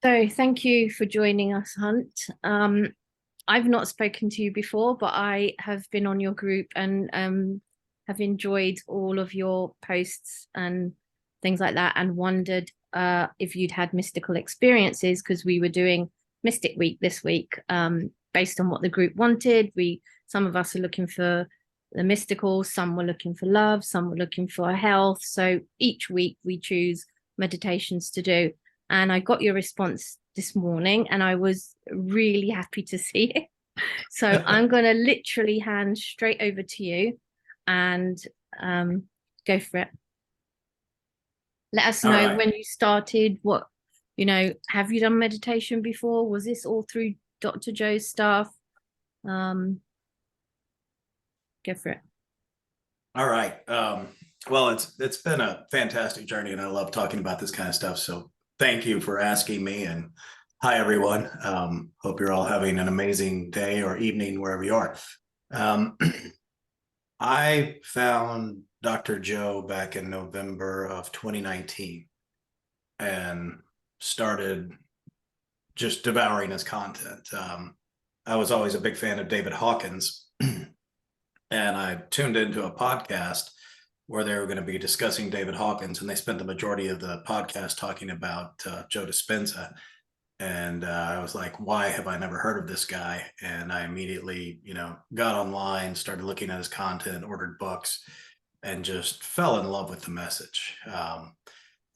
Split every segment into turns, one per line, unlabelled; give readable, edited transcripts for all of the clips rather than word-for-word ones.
So thank you for joining us, Hunt. I've not spoken to you before, but I have been on your group and have enjoyed all of your posts and things like that, and wondered if you'd had mystical experiences, because we were doing Mystic Week this week, based on what the group wanted. Some of us are looking for the mystical, some were looking for love, some were looking for health. So each week we choose meditations to do. And I got your response this morning and I was really happy to see it. So I'm going to literally hand straight over to you and go for it. Let us know when you started, have you done meditation before? Was this all through Dr. Joe's stuff? Go for it.
All right. Well, it's been a fantastic journey and I love talking about this kind of stuff. So thank you for asking me, and hi, everyone. Hope you're all having an amazing day or evening wherever you are. I found Dr. Joe back in November of 2019 and started just devouring his content. I was always a big fan of David Hawkins, and I tuned into a podcast where they were going to be discussing David Hawkins, and they spent the majority of the podcast talking about Joe Dispenza. And I was like, why have I never heard of this guy? And I immediately, got online, started looking at his content, ordered books, and just fell in love with the message.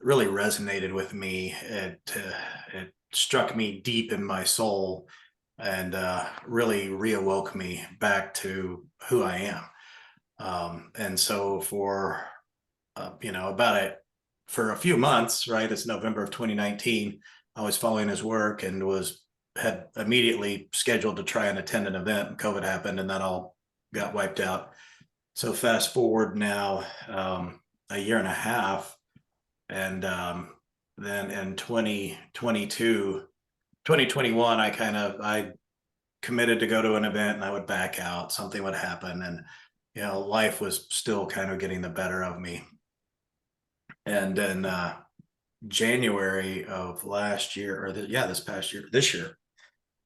Really resonated with me. It struck me deep in my soul and really reawoke me back to who I am. And so for, for a few months, right, it's November of 2019, I was following his work and had immediately scheduled to try and attend an event, and COVID happened and that all got wiped out. So fast forward now a year and a half, and then in 2021, I committed to go to an event and I would back out, something would happen, and life was still kind of getting the better of me. And then January of last year, or this year,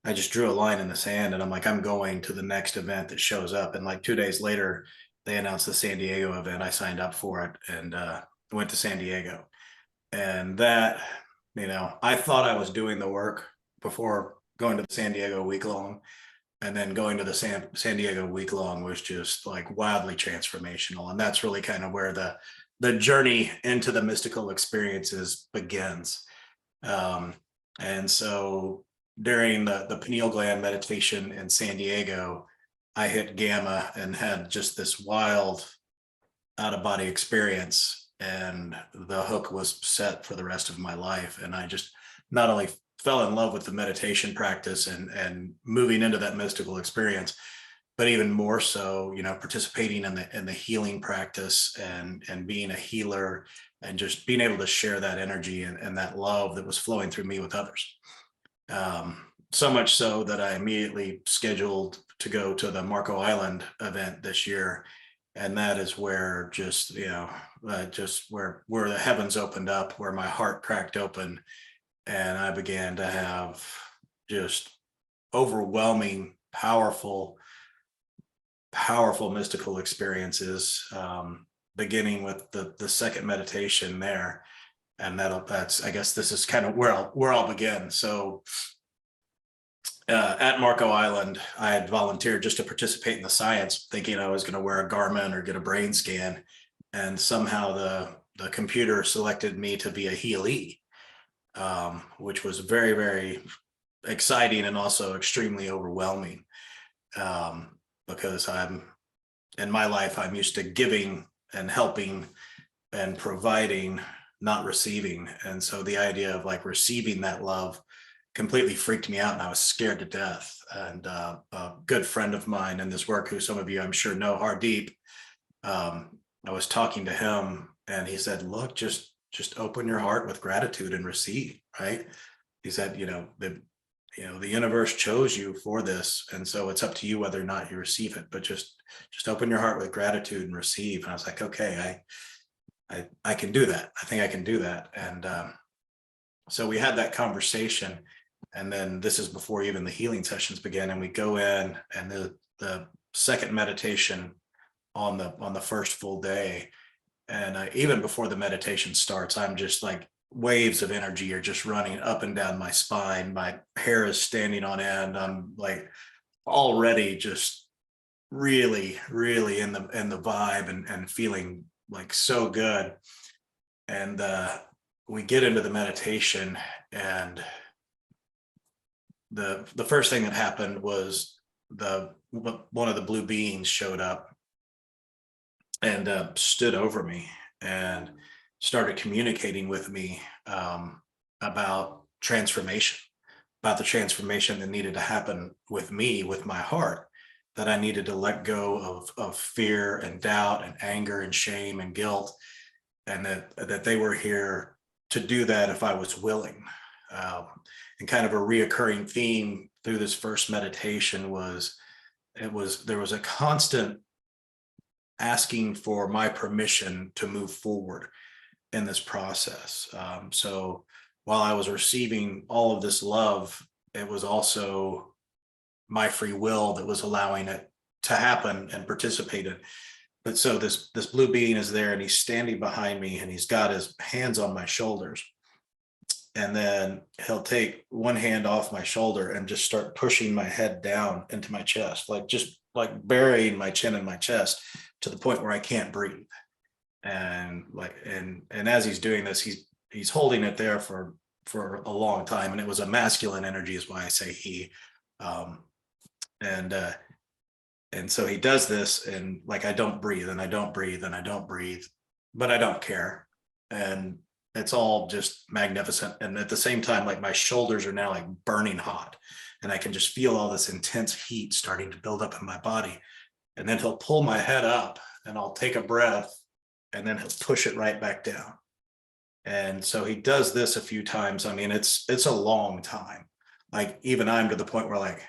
I just drew a line in the sand and I'm like, I'm going to the next event that shows up. And like 2 days later, they announced the San Diego event. I signed up for it and went to San Diego. And that, I thought I was doing the work before going to the San Diego week long. And then going to the San Diego week long was just like wildly transformational. And that's really kind of where the journey into the mystical experiences begins. And so during the pineal gland meditation in San Diego, I hit gamma and had just this wild out-of-body experience, and the hook was set for the rest of my life. And I just not only fell in love with the meditation practice and moving into that mystical experience, but even more so, participating in the healing practice and being a healer and just being able to share that energy and that love that was flowing through me with others. So much so that I immediately scheduled to go to the Marco Island event this year. And that is where where the heavens opened up, where my heart cracked open. And I began to have just overwhelming, powerful mystical experiences, beginning with the second meditation there. And I guess this is kind of where I'll begin. So at Marco Island, I had volunteered just to participate in the science, thinking I was going to wear a Garmin or get a brain scan. And somehow the computer selected me to be a healee, which was very, very exciting and also extremely overwhelming. Because in my life, I'm used to giving and helping and providing, not receiving. And so the idea of like receiving that love completely freaked me out, and I was scared to death. And a good friend of mine in this work, who some of you I'm sure know, Hardeep, I was talking to him and he said, look, just open your heart with gratitude and receive, right? He said, the universe chose you for this, and so it's up to you whether or not you receive it, but just open your heart with gratitude and receive. And I was like, okay, I can do that. I think I can do that. And So we had that conversation, and then this is before even the healing sessions began, and we go in, and the second meditation on the first full day, and even before the meditation starts, I'm just like, waves of energy are just running up and down my spine. My hair is standing on end. I'm like already just really, really in the vibe, and feeling like so good. And we get into the meditation, and the first thing that happened was one of the blue beings showed up and stood over me and started communicating with me, about transformation, about the transformation that needed to happen with me, with my heart, that I needed to let go of fear and doubt and anger and shame and guilt, and that they were here to do that if I was willing. And kind of a reoccurring theme through this first meditation was, there was a constant asking for my permission to move forward in this process. So while I was receiving all of this love, it was also my free will that was allowing it to happen and participate in. But so this blue being is there, and he's standing behind me, and he's got his hands on my shoulders. And then he'll take one hand off my shoulder and just start pushing my head down into my chest, like just like burying my chin in my chest to the point where I can't breathe. And as he's doing this, he's holding it there for a long time. And it was a masculine energy, is why I say he. And so he does this, and like, I don't breathe, and I don't breathe, and I don't breathe, but I don't care. And it's all just magnificent. And at the same time, like, my shoulders are now like burning hot, and I can just feel all this intense heat starting to build up in my body. And then he'll pull my head up, and I'll take a breath, and then he'll push it right back down. And so he does this a few times. I mean, it's a long time. Like, even I'm to the point where, like,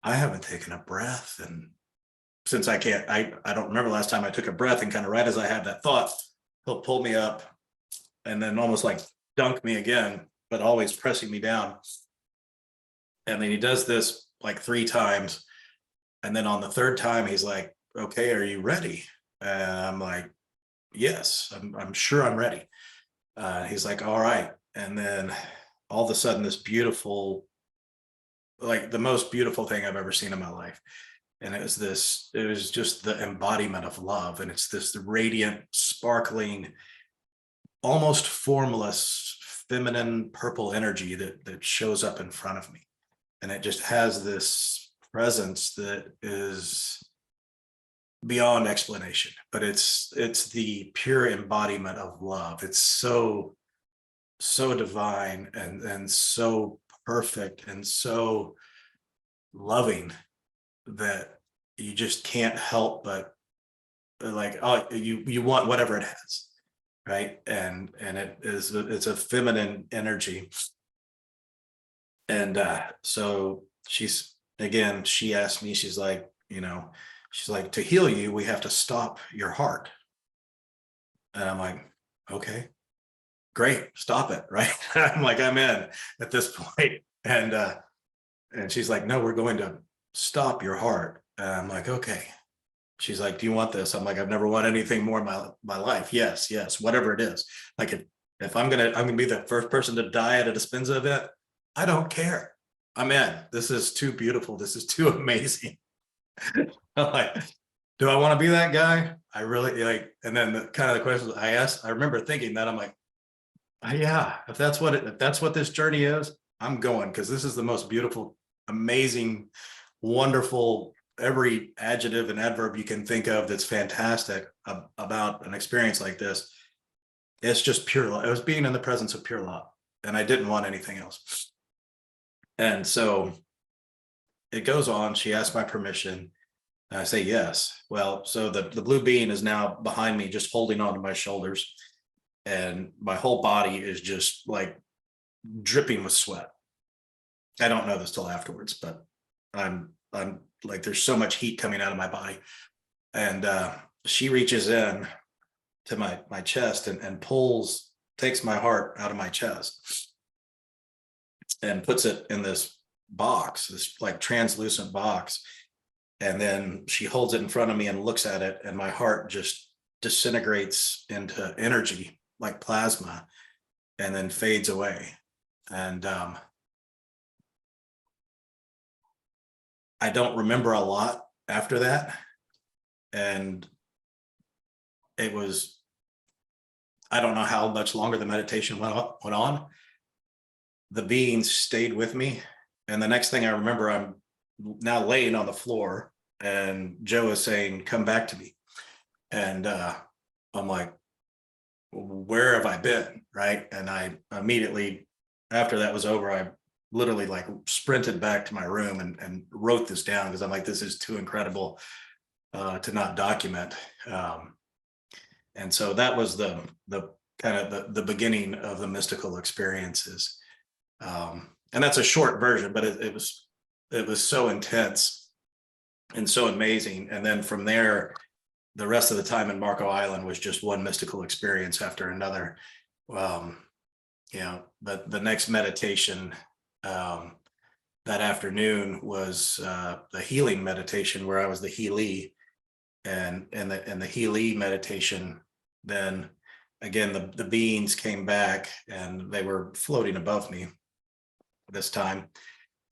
I haven't taken a breath, and since I don't remember last time I took a breath. And kind of right as I had that thought, he'll pull me up, and then almost like dunk me again, but always pressing me down. And then he does this like 3 times, and then on the third time, he's like, "Okay, are you ready?" And I'm like, "Yes, I'm sure I'm ready." He's like, "All right." And then all of a sudden, this beautiful, like the most beautiful thing I've ever seen in my life. And it was just the embodiment of love. And it's this radiant, sparkling, almost formless, feminine purple energy that shows up in front of me. And it just has this presence that is beyond explanation, but it's the pure embodiment of love. It's so divine, and so perfect, and so loving, that you just can't help but, like, oh, you want whatever it has, right? And it's a feminine energy. And so she asked me, she's like, she's like, "To heal you, we have to stop your heart." And I'm like, "Okay, great, stop it." Right. I'm like, I'm in at this point. And she's like, "No, we're going to stop your heart." And I'm like, "Okay." She's like, "Do you want this?" I'm like, "I've never wanted anything more in my life." Yes, whatever it is. Like, if I'm gonna be the first person to die at a Dispenza event, I don't care. I'm in. This is too beautiful. This is too amazing. I'm like, do I want to be that guy? I really like. And then the questions I asked, I remember thinking that, I'm like, yeah, if that's what this journey is, I'm going, because this is the most beautiful, amazing, wonderful, every adjective and adverb you can think of that's fantastic about an experience like this. It's just pure love. It was being in the presence of pure love, and I didn't want anything else. And so it goes on. She asked my permission, and I say yes. Well, so the blue being is now behind me, just holding onto my shoulders, and my whole body is just like dripping with sweat. I don't know this till afterwards, but I'm like, there's so much heat coming out of my body. And she reaches in to my chest, and takes my heart out of my chest. and puts it in this box, this like translucent box. And then she holds it in front of me and looks at it, and my heart just disintegrates into energy like plasma and then fades away. And I don't remember a lot after that. And it was, I don't know how much longer the meditation went on. The beings stayed with me. And the next thing I remember, I'm now laying on the floor and Joe is saying, come back to me. And I'm like, where have I been? Right. And I immediately, after that was over, I literally like sprinted back to my room and wrote this down, because I'm like, this is too incredible to not document. And so that was the kind of the beginning of the mystical experiences. And that's a short version, but it was so intense and so amazing. And then from there, the rest of the time in Marco Island was just one mystical experience after another. But the next meditation that afternoon was the healing meditation, where I was the healee. And the healee meditation, then again, the beings came back and they were floating above me this time.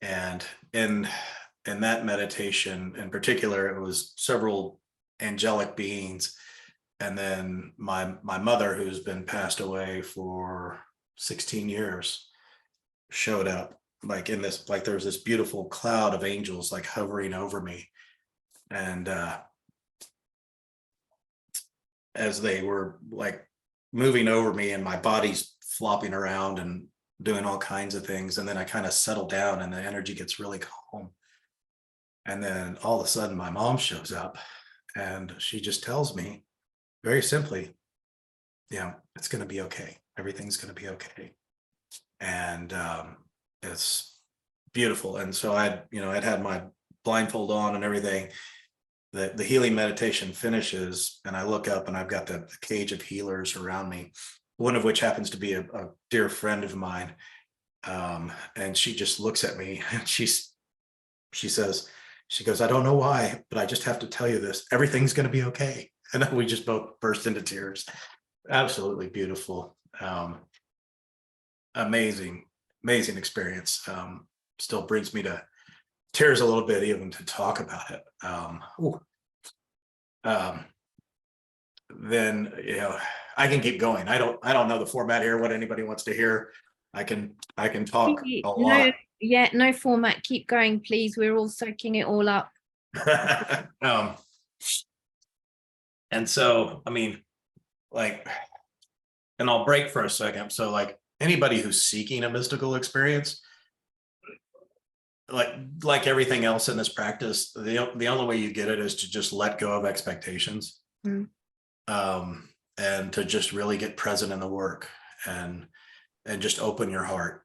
And in that meditation in particular, it was several angelic beings. And then my mother, who's been passed away for 16 years, showed up like in this, like there was this beautiful cloud of angels like hovering over me. And as they were like moving over me, and my body's flopping around and doing all kinds of things. And then I kind of settle down and the energy gets really calm. And then all of a sudden my mom shows up and she just tells me very simply, it's going to be okay. Everything's going to be okay. And it's beautiful. And so I'd had my blindfold on and everything. The healing meditation finishes and I look up and I've got the cage of healers around me, one of which happens to be a dear friend of mine. And she just looks at me and she goes, I don't know why, but I just have to tell you this, everything's going to be okay. And then we just both burst into tears. Absolutely beautiful. Amazing experience. Still brings me to tears a little bit even to talk about it. Then I can keep going. I don't know the format here, what anybody wants to hear. I can talk a lot.
No format. Keep going, please. We're all soaking it all up.
And so, I mean, like, and I'll break for a second. So like anybody who's seeking a mystical experience, like everything else in this practice, the only way you get it is to just let go of expectations. And to just really get present in the work and just open your heart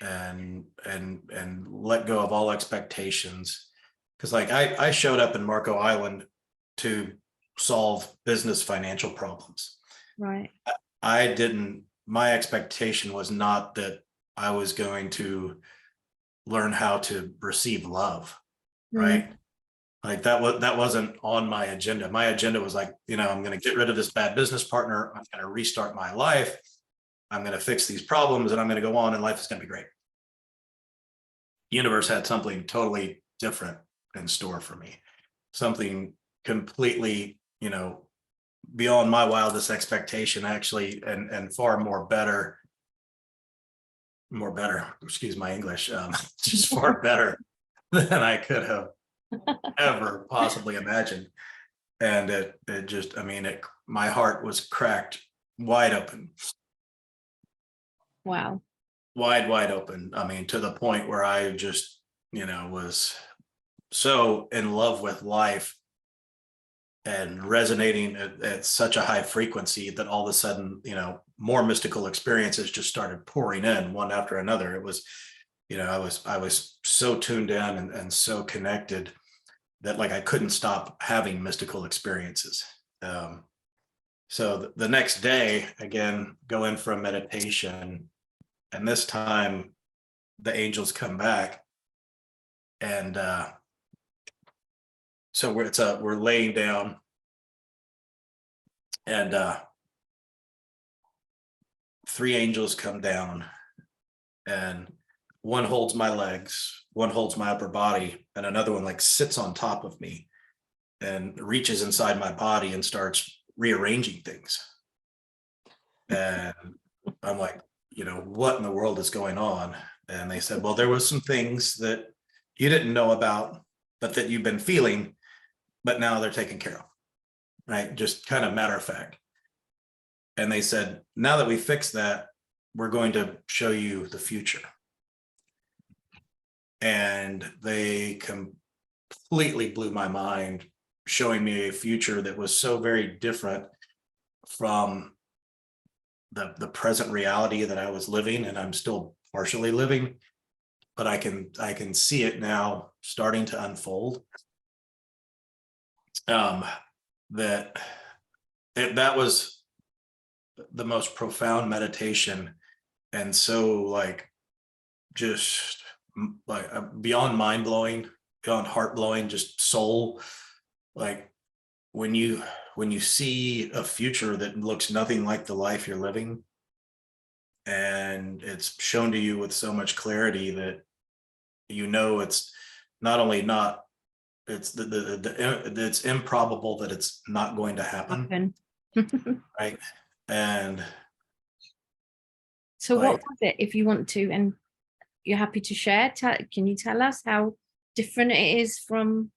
and let go of all expectations. Because like I showed up in Marco Island to solve business financial problems.
Right.
My expectation was not that I was going to learn how to receive love, right? Like that wasn't on my agenda. My agenda was like, I'm going to get rid of this bad business partner. I'm going to restart my life. I'm going to fix these problems and I'm going to go on and life is going to be great. The universe had something totally different in store for me. Something completely, beyond my wildest expectation, actually, and far more better, excuse my English, just far better than I could have ever possibly imagined. And it just, my heart was cracked wide open.
Wow.
Wide open. To the point where I just, was so in love with life and resonating at such a high frequency that all of a sudden, more mystical experiences just started pouring in one after another. It was, I was so tuned in and so connected that like I couldn't stop having mystical experiences. So the next day, again, go in for a meditation, and this time the angels come back, and so we're laying down, and three angels come down, and one holds my legs, one holds my upper body, and another one like sits on top of me and reaches inside my body and starts rearranging things. And I'm like, what in the world is going on? And they said, well, there was some things that you didn't know about, but that you've been feeling, but now they're taken care of, right? Just kind of matter of fact. And they said, now that we fixed that, we're going to show you the future. And they completely blew my mind, showing me a future that was so very different from the present reality that I was living, and I'm still partially living, but I can see it now starting to unfold. That was the most profound meditation, and so like just like beyond mind blowing, beyond heart blowing, just soul. Like when you see a future that looks nothing like the life you're living, and it's shown to you with so much clarity that it's not only not, it's it's improbable that it's not going to happen. Right. And
so what was it, if you want to, and you're happy to share, can you tell us how different it is from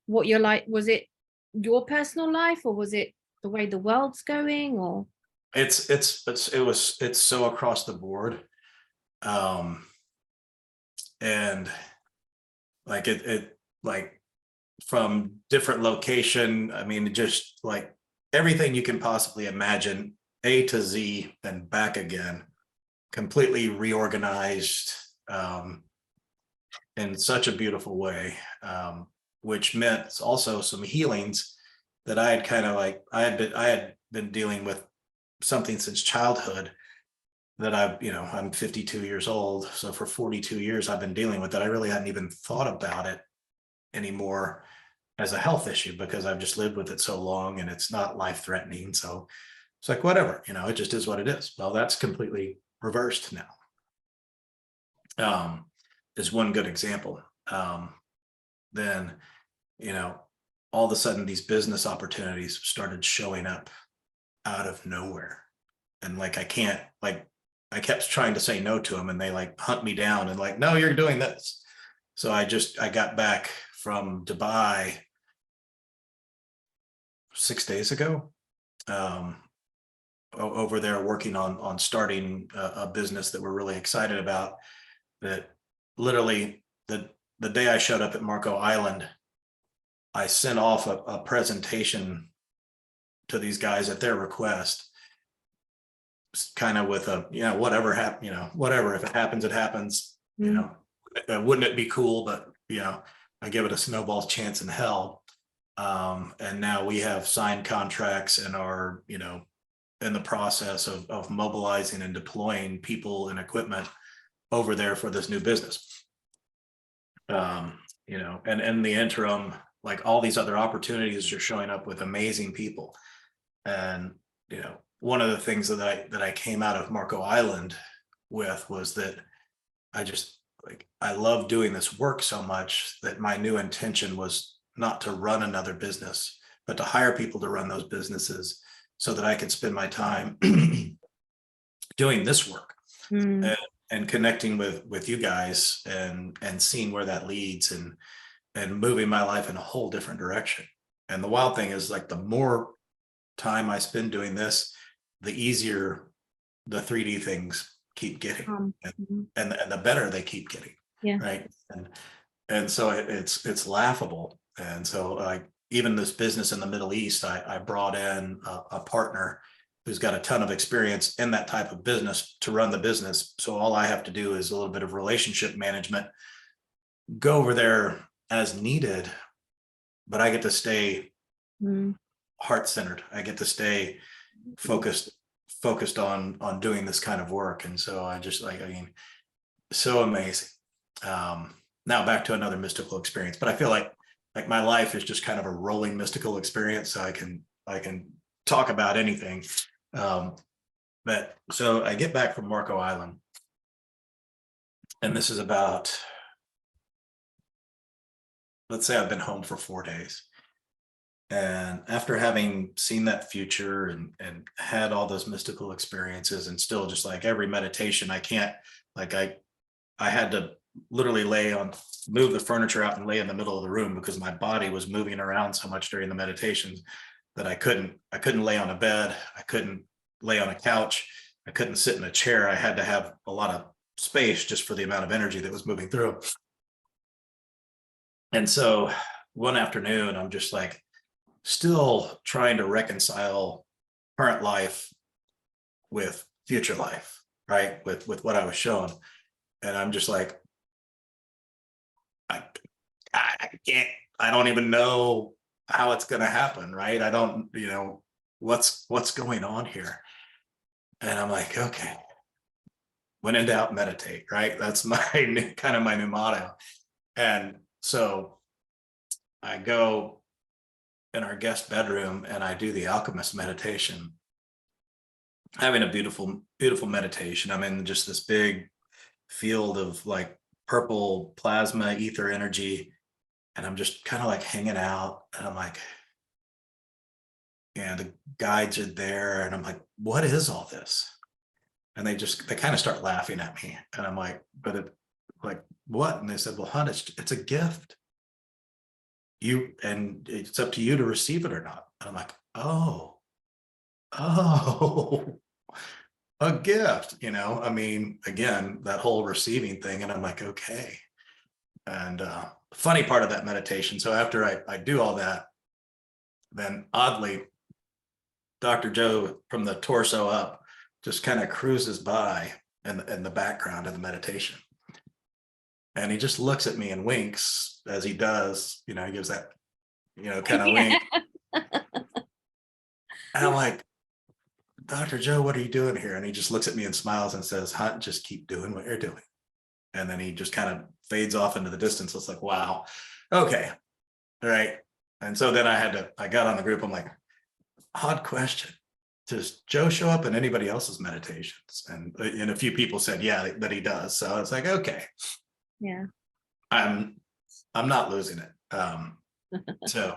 what you're like? Was it your personal life, or was it the way the world's going, or?
It's so across the board. And like it like from different location, I mean, just like everything you can possibly imagine, A to Z and back again, completely reorganized in such a beautiful way, which meant also some healings that I had kind of like, I had been dealing with something since childhood that I'm 52 years old. So for 42 years, I've been dealing with that. I really hadn't even thought about it anymore as a health issue because I've just lived with it so long and it's not life threatening. So it's like, whatever, it just is what it is. Well, that's completely reversed now. Is one good example. Then, all of a sudden these business opportunities started showing up out of nowhere. And like, I kept trying to say no to them, and they like hunt me down and like, no, you're doing this. So I got back from Dubai 6 days ago, over there working on starting a business that we're really excited about. That literally the day I showed up at Marco Island, I sent off a presentation to these guys at their request, kind of with a, whatever whatever, if it happens, it happens. Wouldn't it be cool? But I give it a snowball's chance in hell. And now we have signed contracts and are in the process of mobilizing and deploying people and equipment over there for this new business. And in the interim, like all these other opportunities are showing up with amazing people. And one of the things that I came out of Marco Island with was that I love doing this work so much that my new intention was not to run another business, but to hire people to run those businesses so that I could spend my time doing this work and connecting with you guys and seeing where that leads and moving my life in a whole different direction. And the wild thing is, like, the more time I spend doing this, the easier the 3D things keep getting, and the better they keep getting.
Yeah.
Right. And so it's laughable. And so like even this business in the Middle East, I brought in a partner who's got a ton of experience in that type of business to run the business. So all I have to do is a little bit of relationship management, go over there as needed, but I get to stay heart-centered. I get to stay focused on doing this kind of work. And so I just so amazing. Now back to another mystical experience, but I feel like my life is just kind of a rolling mystical experience, so I can talk about anything. But so I get back from Marco Island, and this is about, let's say I've been home for 4 days. And after having seen that future and had all those mystical experiences, and still just like every meditation, I can't, like I had to literally move the furniture out and lay in the middle of the room because my body was moving around so much during the meditations that I couldn't lay on a bed. I couldn't lay on a couch. I couldn't sit in a chair. I had to have a lot of space just for the amount of energy that was moving through. And so one afternoon, I'm just like still trying to reconcile current life with future life, right? With what I was shown. And I'm just like, I can't, I don't even know how it's going to happen, right? I don't, what's going on here. And I'm like, okay, when in doubt, meditate, right? That's my kind of my new motto. And so I go in our guest bedroom and I do the alchemist meditation, having a beautiful, beautiful meditation. I'm in just this big field of like purple plasma ether energy. And I'm just kind of like hanging out, and I'm like, the guides are there. And I'm like, what is all this? And they kind of start laughing at me. And I'm like, like, what? And they said, well, hon, it's a gift. And it's up to you to receive it or not. And I'm like, oh, a gift, I mean, again, that whole receiving thing. And I'm like, okay. And funny part of that meditation. So after I do all that, then oddly, Dr. Joe from the torso up just kind of cruises by in the background of the meditation. And he just looks at me and winks as he does, he gives that, kind of wink. And I'm like, Dr. Joe, what are you doing here? And he just looks at me and smiles and says, Hunt, just keep doing what you're doing. And then he just kind of fades off into the distance. It's like, wow, okay, all right. And so then I got on the group. I'm like, odd question. Does Joe show up in anybody else's meditations? And a few people said, yeah, that he does. So I was like, okay.
Yeah.
I'm not losing it. So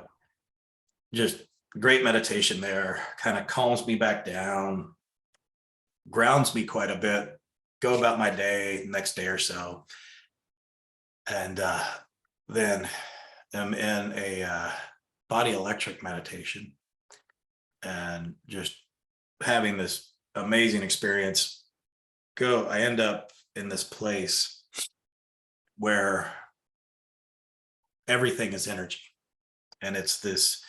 just great meditation there, kind of calms me back down, grounds me quite a bit, go about my day next day or so. And then I'm in a body electric meditation and just having this amazing experience. I end up in this place where everything is energy. And it's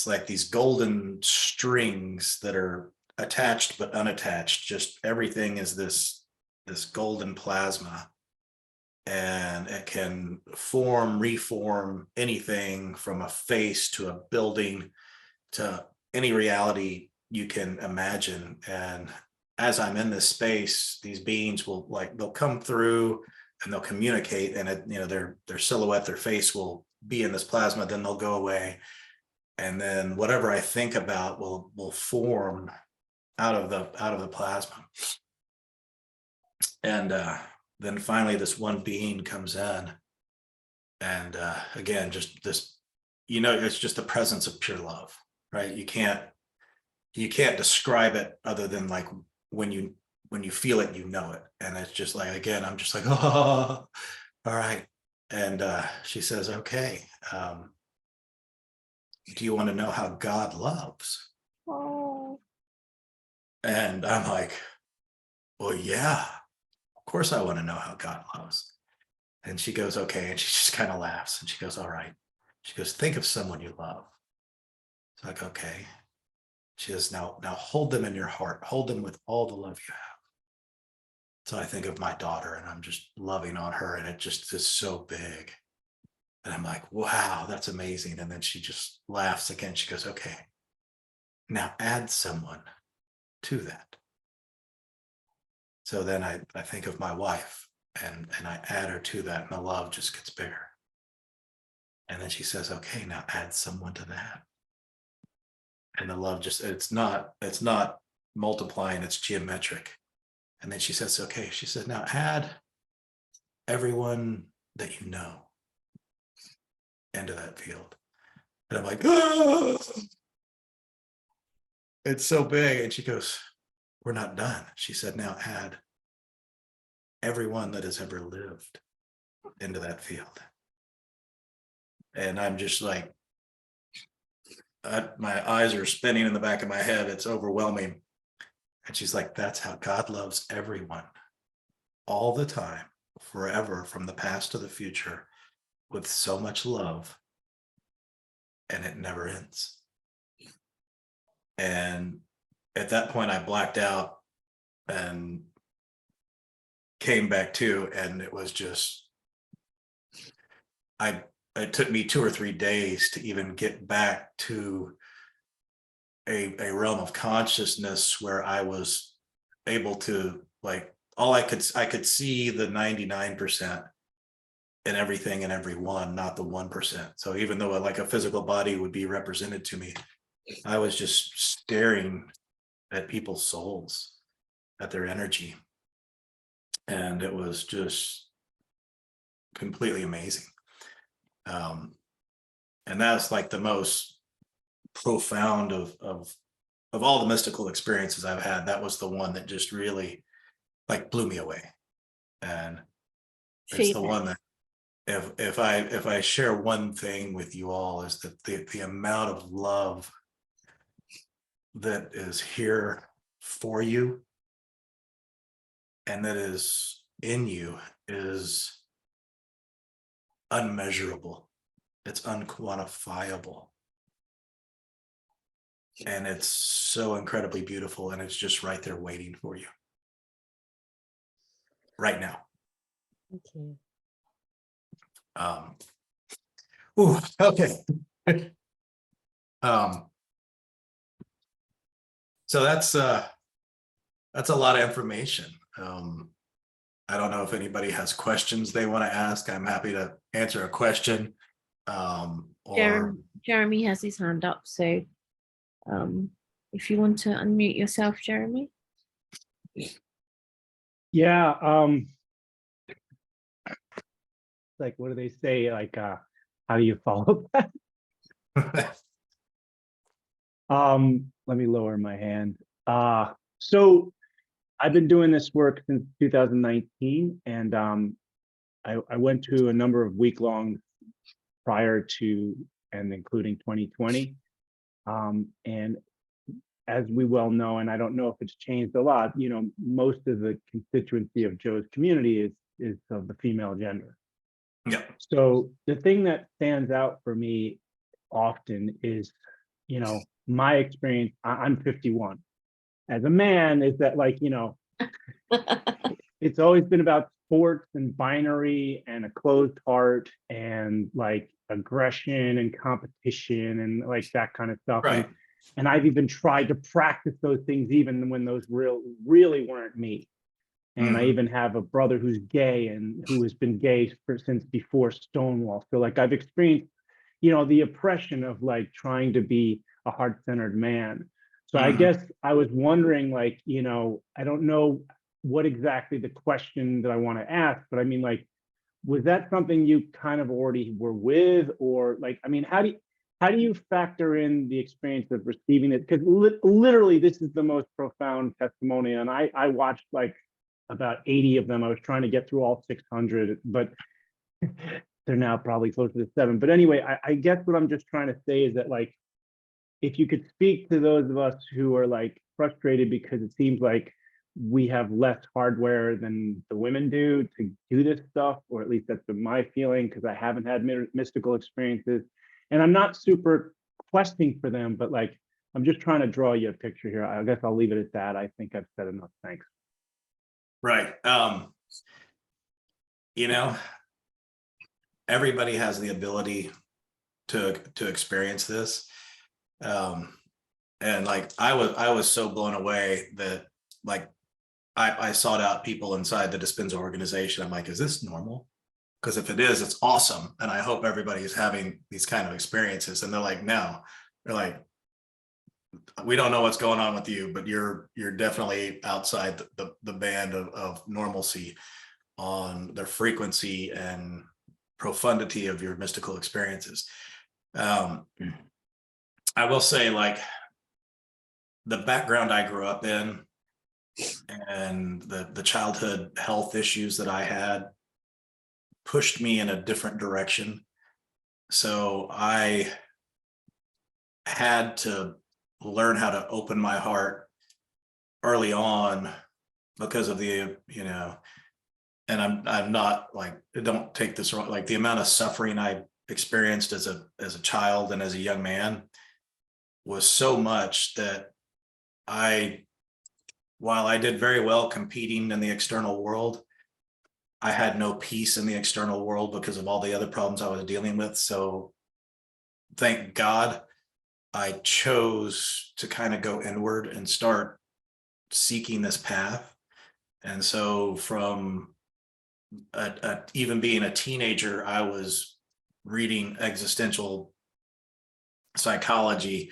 like these golden strings that are attached but unattached. Just everything is this golden plasma. And it can reform anything from a face to a building to any reality you can imagine. And as I'm in this space, these beings they'll come through and they'll communicate, and their silhouette, their face will be in this plasma, then they'll go away. And then whatever I think about will form out of the plasma. And then finally this one being comes in, and again, just this, it's just the presence of pure love, right? You can't describe it other than like when you feel it, it. And it's just like, again, I'm just like, oh, all right. And she says, okay, do you want to know how God loves?
Oh.
And I'm like, well, yeah, of course I want to know how God loves. And she goes, okay. And she just kind of laughs and she goes, all right. She goes, think of someone you love. It's like, okay. She says, now hold them in your heart. Hold them with all the love you have. So I think of my daughter and I'm just loving on her, and it just is so big. And I'm like, wow, that's amazing. And then she just laughs again. She goes, okay, now add someone to that. So then I think of my wife, and I add her to that, and the love just gets bigger. And then she says, okay, now add someone to that. And the love just, it's not multiplying, it's geometric. And then she says, okay, she said, now add everyone that you know into that field. And I'm like, oh, it's so big. And she goes, we're not done. She said, now add everyone that has ever lived into that field. And I'm just like, my eyes are spinning in the back of my head. It's overwhelming. And she's like, that's how God loves everyone all the time, forever, from the past to the future, with so much love, and it never ends. And at that point, I blacked out and came back to, and it was just, it took me 2 or 3 days to even get back to a realm of consciousness where I was able to, like, I could see the 99% in everything and everyone, not the 1%. So even though like a physical body would be represented to me, I was just staring at people's souls, at their energy. And it was just completely amazing. And that's like the most profound of all the mystical experiences I've had. That was the one that just really like blew me away. And it's the one that, if I share one thing with you all, is that the amount of love that is here for you and that is in you is unmeasurable. It's unquantifiable. And it's so incredibly beautiful, and it's just right there waiting for you right now.
Okay.
Okay. So that's a lot of information. I don't know if anybody has questions they want to ask. I'm happy to answer a question.
Jeremy has his hand up, so if you want to unmute yourself, Jeremy.
Yeah. Like, what do they say? Like, how do you follow that? Let me lower my hand. So I've been doing this work since 2019, and I went to a number of week-long prior to and including 2020. And as we well know, and I don't know if it's changed a lot, you know, most of the constituency of Joe's community is of the female gender.
Yeah.
So the thing that stands out for me often is, you know, my experience. I'm 51. As a man, is that, like, you know, it's always been about sports and binary and a closed heart and like aggression and competition and like that kind of stuff.
Right.
And I've even tried to practice those things even when those really weren't me. And I even have a brother who's gay and who has been gay since before Stonewall. So like I've experienced, you know, the oppression of like trying to be a heart-centered man. So I guess I was wondering, like, you know, I don't know what exactly the question that I want to ask, but I mean, like, was that something you kind of already were with, or like, I mean, how do you factor in the experience of receiving it? Because literally this is the most profound testimony, and I watched like about 80 of them. I was trying to get through all 600, but they're now probably closer to 7. But anyway, I guess what I'm just trying to say is that, like, if you could speak to those of us who are like frustrated because it seems like we have less hardware than the women do to do this stuff, or at least that's been my feeling, because I haven't had mystical experiences, and I'm not super questing for them, but like, I'm just trying to draw you a picture here. I guess I'll leave it at that. I think I've said enough. Thanks.
Right. You know, everybody has the ability to experience this. And like I was so blown away that, like, I sought out people inside the Dispenza organization. I'm like, is this normal? Because if it is, it's awesome. And I hope everybody is having these kind of experiences. And they're like, no, they're like, we don't know what's going on with you, but you're definitely outside the band of normalcy on the frequency and profundity of your mystical experiences. I will say, like, the background I grew up in and the childhood health issues that I had pushed me in a different direction. So I had to learn how to open my heart early on because of the, and I'm not like, don't take this wrong, like the amount of suffering I experienced as a child and as a young man was so much that while I did very well competing in the external world, I had no peace in the external world because of all the other problems I was dealing with. So thank God I chose to kind of go inward and start seeking this path. And so from even being a teenager, I was reading existential psychology.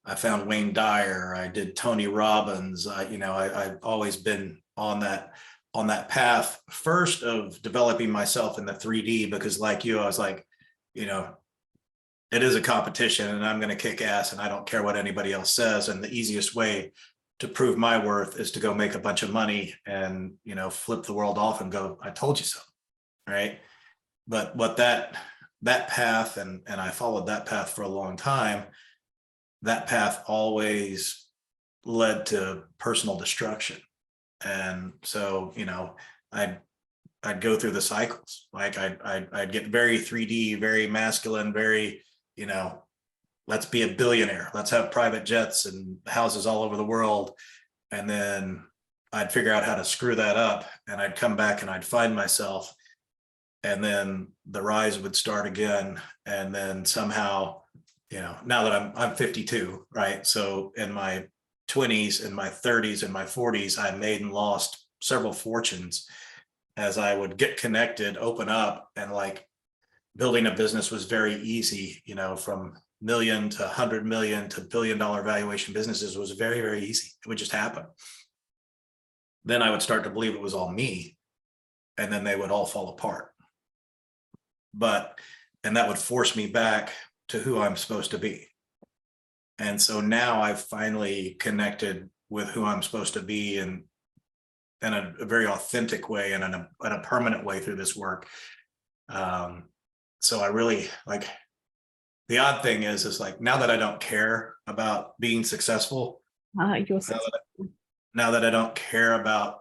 I found Wayne Dyer. I did Tony Robbins. I've always been on that path first of developing myself in the 3D, because like you, I was like, it is a competition and I'm going to kick ass and I don't care what anybody else says. And the easiest way to prove my worth is to go make a bunch of money and, flip the world off and go, I told you so. Right. But what that path, and I followed that path for a long time, that path always led to personal destruction. And so, I'd go through the cycles. Like I'd get very 3D, very masculine, very, let's be a billionaire. Let's have private jets and houses all over the world. And then I'd figure out how to screw that up, and I'd come back and I'd find myself. And then the rise would start again. And then somehow, now that I'm 52, right? So in my 20s, in my 30s, in my 40s, I made and lost several fortunes as I would get connected, open up, and like building a business was very easy, from million to 100 million to $1 billion valuation businesses was very, very easy. It would just happen. Then I would start to believe it was all me, and then they would all fall apart. And that would force me back to who I'm supposed to be. And so now I've finally connected with who I'm supposed to be in a very authentic way and in a permanent way through this work. So I really like, the odd thing is like, now that I don't care about being successful, now that I don't care about,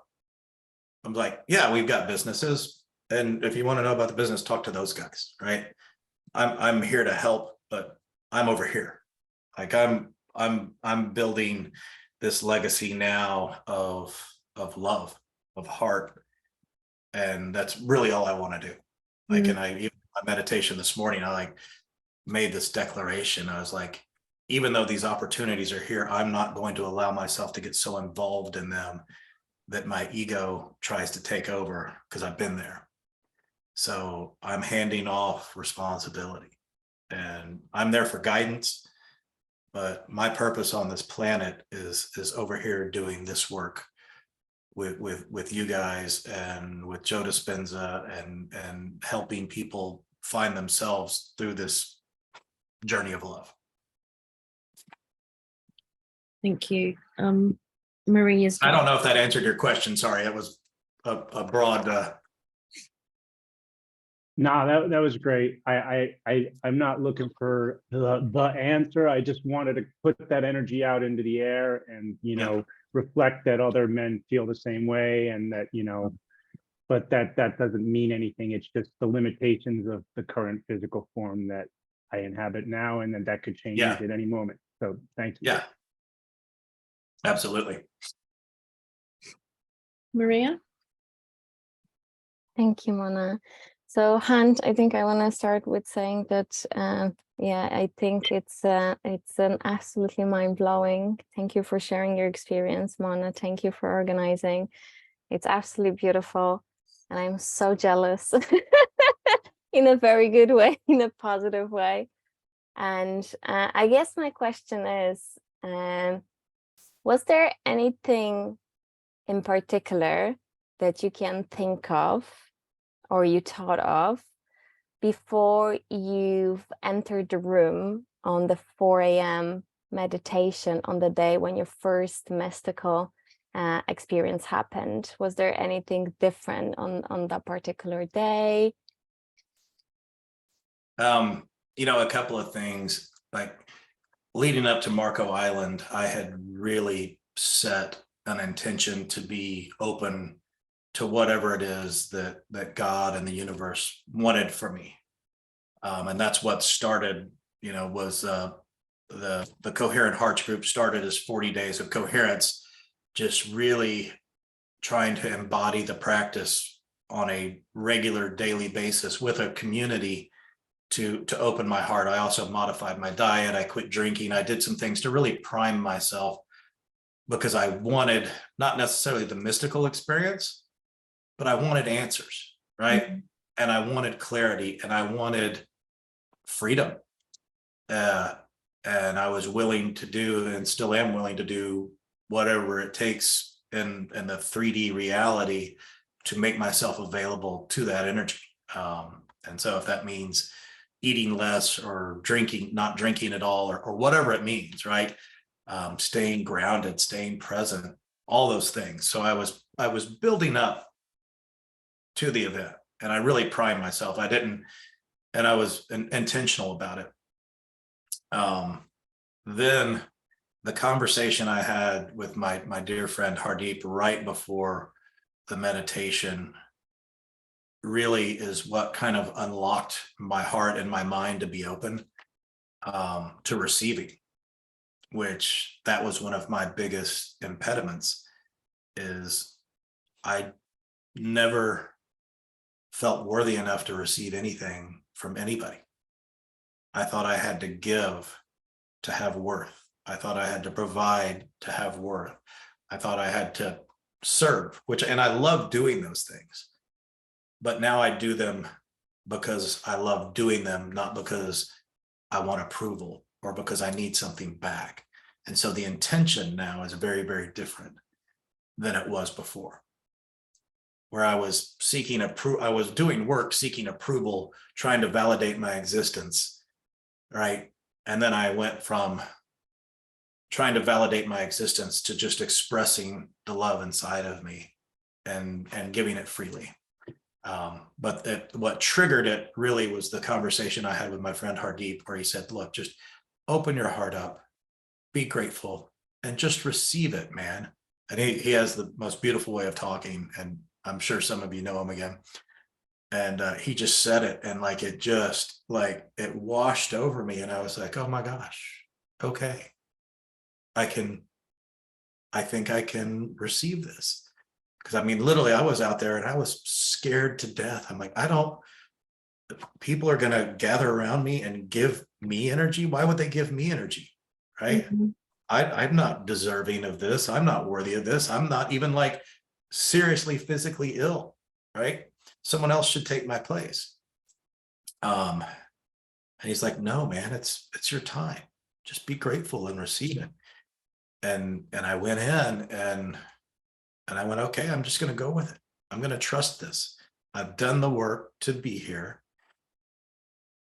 I'm like, yeah, we've got businesses. And if you want to know about the business, talk to those guys, right? I'm here to help, but I'm over here. Like I'm building this legacy now of love, of heart. And that's really all I want to do. Like, and even my meditation this morning, I like made this declaration. I was like, even though these opportunities are here, I'm not going to allow myself to get so involved in them that my ego tries to take over, because I've been there. So I'm handing off responsibility, and I'm there for guidance. But my purpose on this planet is over here doing this work with you guys and with Joe Dispenza and helping people find themselves through this journey of love.
Thank you. Maria's.
I don't know if that answered your question. Sorry, that was a broad.
No, that was great. I'm not looking for the answer. I just wanted to put that energy out into the air and, reflect that other men feel the same way, and that, but that doesn't mean anything. It's just the limitations of the current physical form that I inhabit now, and then that could change at any moment. So thank you.
Yeah, absolutely.
Maria?
Thank you, Mona. So Hunt, I think I want to start with saying that, I think it's an absolutely mind-blowing. Thank you for sharing your experience, Mona. Thank you for organizing. It's absolutely beautiful. And I'm so jealous in a very good way, in a positive way. And I guess my question is, was there anything in particular that you can think of or you thought of before you've entered the room on the 4 a.m. meditation on the day when your first mystical experience happened? Was there anything different on that particular day?
A couple of things. Like leading up to Marco Island, I had really set an intention to be open to whatever it is that God and the universe wanted for me. And that's what started, was the Coherent Hearts group started as 40 days of coherence, just really trying to embody the practice on a regular daily basis with a community to open my heart. I also modified my diet. I quit drinking. I did some things to really prime myself because I wanted not necessarily the mystical experience, but I wanted answers, right? Mm-hmm. And I wanted clarity and I wanted freedom. And I was willing to do and still am willing to do whatever it takes in the 3D reality to make myself available to that energy. And so if that means eating less or not drinking at all, or whatever it means, right? Staying grounded, staying present, all those things. So I was building up to the event and I really primed myself. And I was intentional about it. Then the conversation I had with my dear friend Hardeep right before the meditation really is what kind of unlocked my heart and my mind to be open to receiving, which that was one of my biggest impediments. Is I never felt worthy enough to receive anything from anybody. I thought I had to give to have worth. I thought I had to provide to have worth. I thought I had to serve, and I love doing those things. But now I do them because I love doing them, not because I want approval or because I need something back. And so the intention now is very, very different than it was before, where I was seeking approval. I was doing work, seeking approval, trying to validate my existence, right? And then I went from trying to validate my existence to just expressing the love inside of me and giving it freely. But what triggered it really was the conversation I had with my friend Hardeep, where he said, look, just open your heart up, be grateful, and just receive it, man. And he has the most beautiful way of talking, and I'm sure some of you know him again. And he just said it, and it washed over me, and I was like, oh my gosh, okay, I think I can receive this. Because I mean, literally, I was out there and I was scared to death. I'm like, people are going to gather around me and give me energy. Why would they give me energy? Right? Mm-hmm. I'm not deserving of this. I'm not worthy of this. I'm not even seriously physically ill. Right? Someone else should take my place. And he's like, no, man, it's your time. Just be grateful and receive it. And I went in and I went, okay, I'm just going to go with it. I'm going to trust this. I've done the work to be here.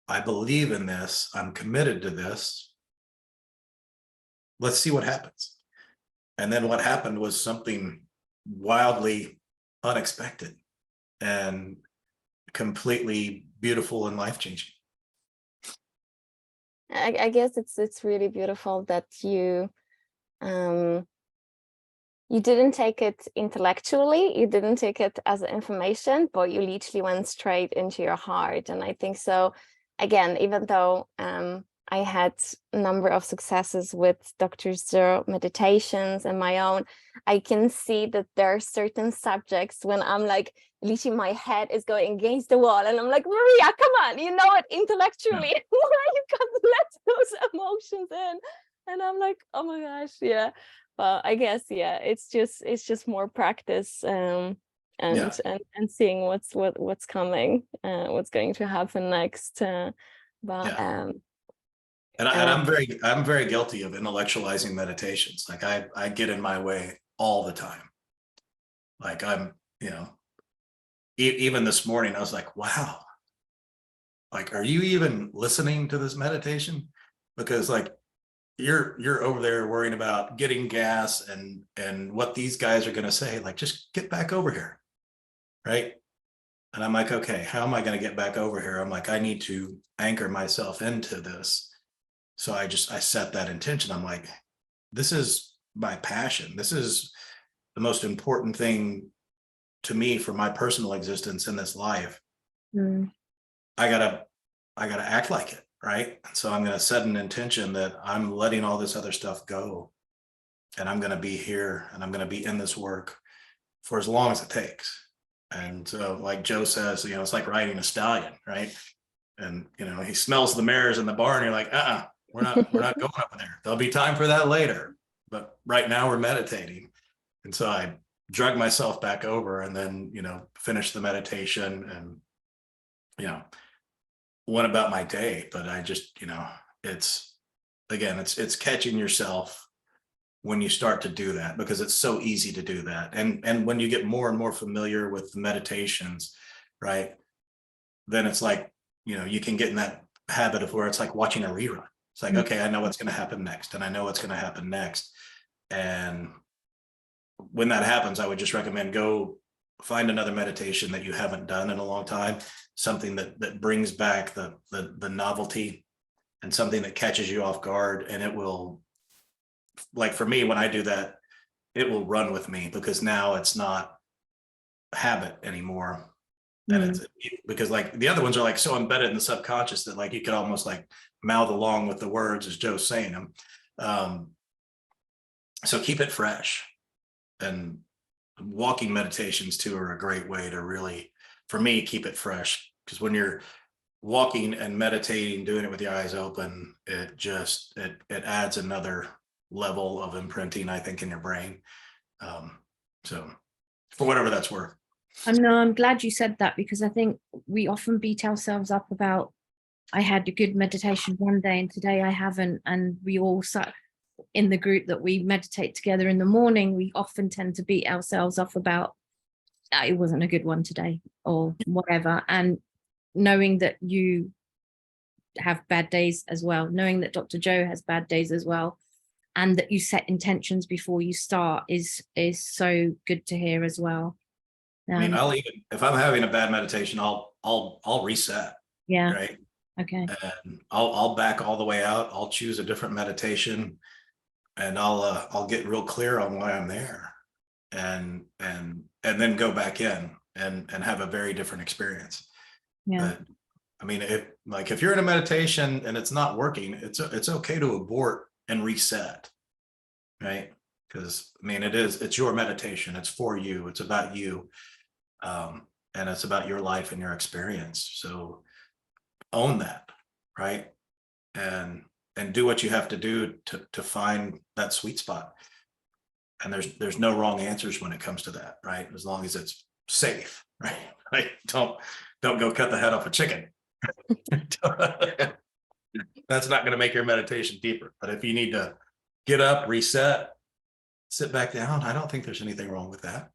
I believe in this. I'm committed to this. Let's see what happens. And then what happened was something wildly unexpected and completely beautiful and life-changing.
I guess it's really beautiful that you didn't take it intellectually, you didn't take it as information, but you literally went straight into your heart. And I think so, again, even though I had a number of successes with Dr. Joe meditations and my own, I can see that there are certain subjects when I'm literally my head is going against the wall and I'm like, Maria, come on, you know it intellectually. Why you can't let those emotions in? And I'm like, oh my gosh, yeah. But I guess, yeah, it's just more practice, and seeing what's coming, what's going to happen next. But
And I'm very guilty of intellectualizing meditations. Like I get in my way all the time. Like I'm, even this morning, I was like, wow, like, are you even listening to this meditation? Because like you're over there worrying about getting gas and what these guys are going to say. Like, just get back over here. Right. And I'm like, okay, how am I going to get back over here? I'm like, I need to anchor myself into this. So I set that intention. I'm like, this is my passion. This is the most important thing to me for my personal existence in this life. I gotta act like it, right? And so I'm gonna set an intention that I'm letting all this other stuff go, and I'm gonna be here, and I'm gonna be in this work for as long as it takes. And so, like Joe says, it's like riding a stallion, right? And he smells the mares in the barn. You're like, we're not going over there. There'll be time for that later. But right now we're meditating. And so I drug myself back over and then, finished the meditation and, went about my day. But I just, it's catching yourself when you start to do that, because it's so easy to do that. And when you get more and more familiar with the meditations, right, then it's like, you can get in that habit of where it's like watching a rerun. It's like, okay, I know what's going to happen next, and I know what's going to happen next. And when that happens, I would just recommend go find another meditation that you haven't done in a long time, something that brings back the novelty and something that catches you off guard. And it will, like for me, when I do that, it will run with me, because now it's not habit anymore. And it's because like the other ones are like so embedded in the subconscious that like you could almost like mouth along with the words as Joe's saying them. So keep it fresh. And walking meditations too are a great way to really, for me, keep it fresh. Because when you're walking and meditating, doing it with your eyes open, it adds another level of imprinting, I think, in your brain. So for whatever that's worth.
I'm glad you said that, because I think we often beat ourselves up about, I had a good meditation one day and today I haven't. And we all sat in the group that we meditate together in the morning. We often tend to beat ourselves up about, it wasn't a good one today or whatever. And knowing that you have bad days as well, knowing that Dr. Joe has bad days as well, and that you set intentions before you start is so good to hear as well.
I mean, I'll even, if I'm having a bad meditation, I'll reset.
Yeah.
Right.
Okay.
And I'll back all the way out. I'll choose a different meditation, and I'll get real clear on why I'm there, and then go back in and have a very different experience.
Yeah.
But I mean, if you're in a meditation and it's not working, it's okay to abort and reset. Right. Because I mean, it's your meditation. It's for you. It's about you. And it's about your life and your experience. So own that, right? And do what you have to do to find that sweet spot. And there's no wrong answers when it comes to that, right? As long as it's safe, right? Right? Don't go cut the head off a chicken. That's not going to make your meditation deeper. But if you need to get up, reset, sit back down, I don't think there's anything wrong with that.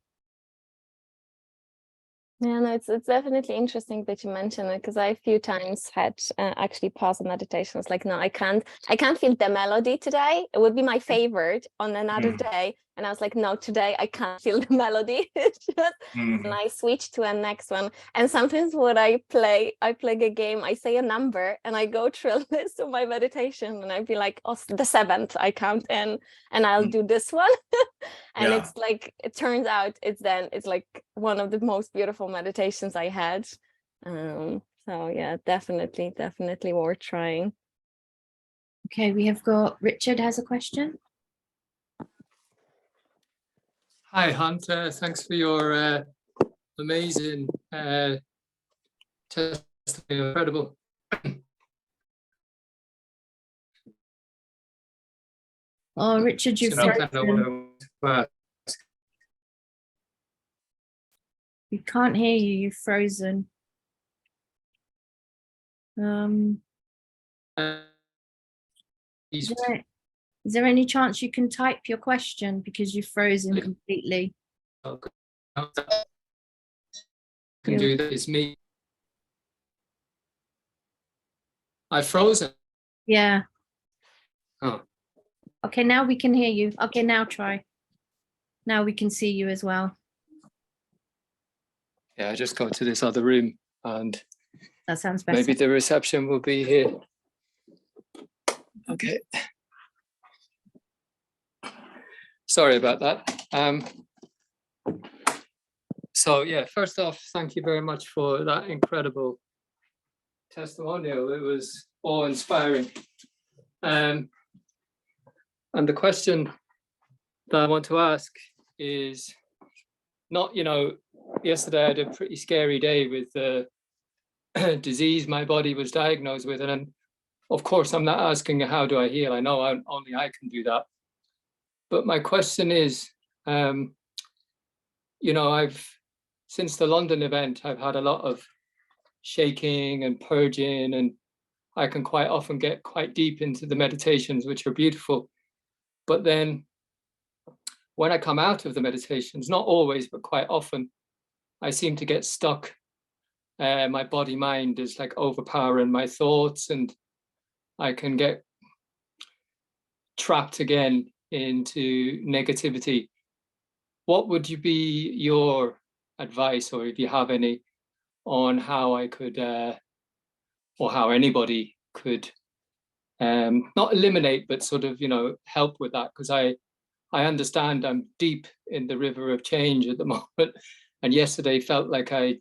Yeah, no, it's definitely interesting that you mention it, because I a few times had actually paused the meditation. It's like, no, I can't feel the melody today. It would be my favorite on another day. And I was like, no, today I can't feel the melody. And I switch to a next one. And sometimes what I play a game, I say a number and I go through a list of my meditation, and I'd be like, oh, the 7th I count in, and I'll do this one. And it's like, it turns out it's like one of the most beautiful meditations I had. So yeah, definitely worth trying.
Okay, we have got Richard has a question.
Hi, Hunter. Thanks for your amazing testimony. Incredible.
Oh, Richard, you've
So kind of
frozen.
what
We can't hear you. You've frozen. Is there any chance you can type your question because you've frozen completely?
can do that. It's me. I've frozen.
Yeah.
Oh.
Okay, now we can hear you. Okay, now try. Now we can see you as well.
Yeah, I just go to this other room and
That sounds better.
maybe the reception will be here. Okay. Sorry about that. So yeah, first off, thank you very much for that incredible testimonial. It was awe-inspiring. And the question that I want to ask is not, yesterday I had a pretty scary day with the disease my body was diagnosed with. And of course, I'm not asking how do I heal? I know only I can do that. But my question is, since the London event, I've had a lot of shaking and purging, and I can quite often get quite deep into the meditations, which are beautiful. But then when I come out of the meditations, not always, but quite often, I seem to get stuck. My body mind is like overpowering my thoughts, and I can get trapped again into negativity. What would you be your advice, or if you have any, on how I could, or how anybody could, not eliminate, but sort of, help with that? Because I understand I'm deep in the river of change at the moment, and yesterday felt like I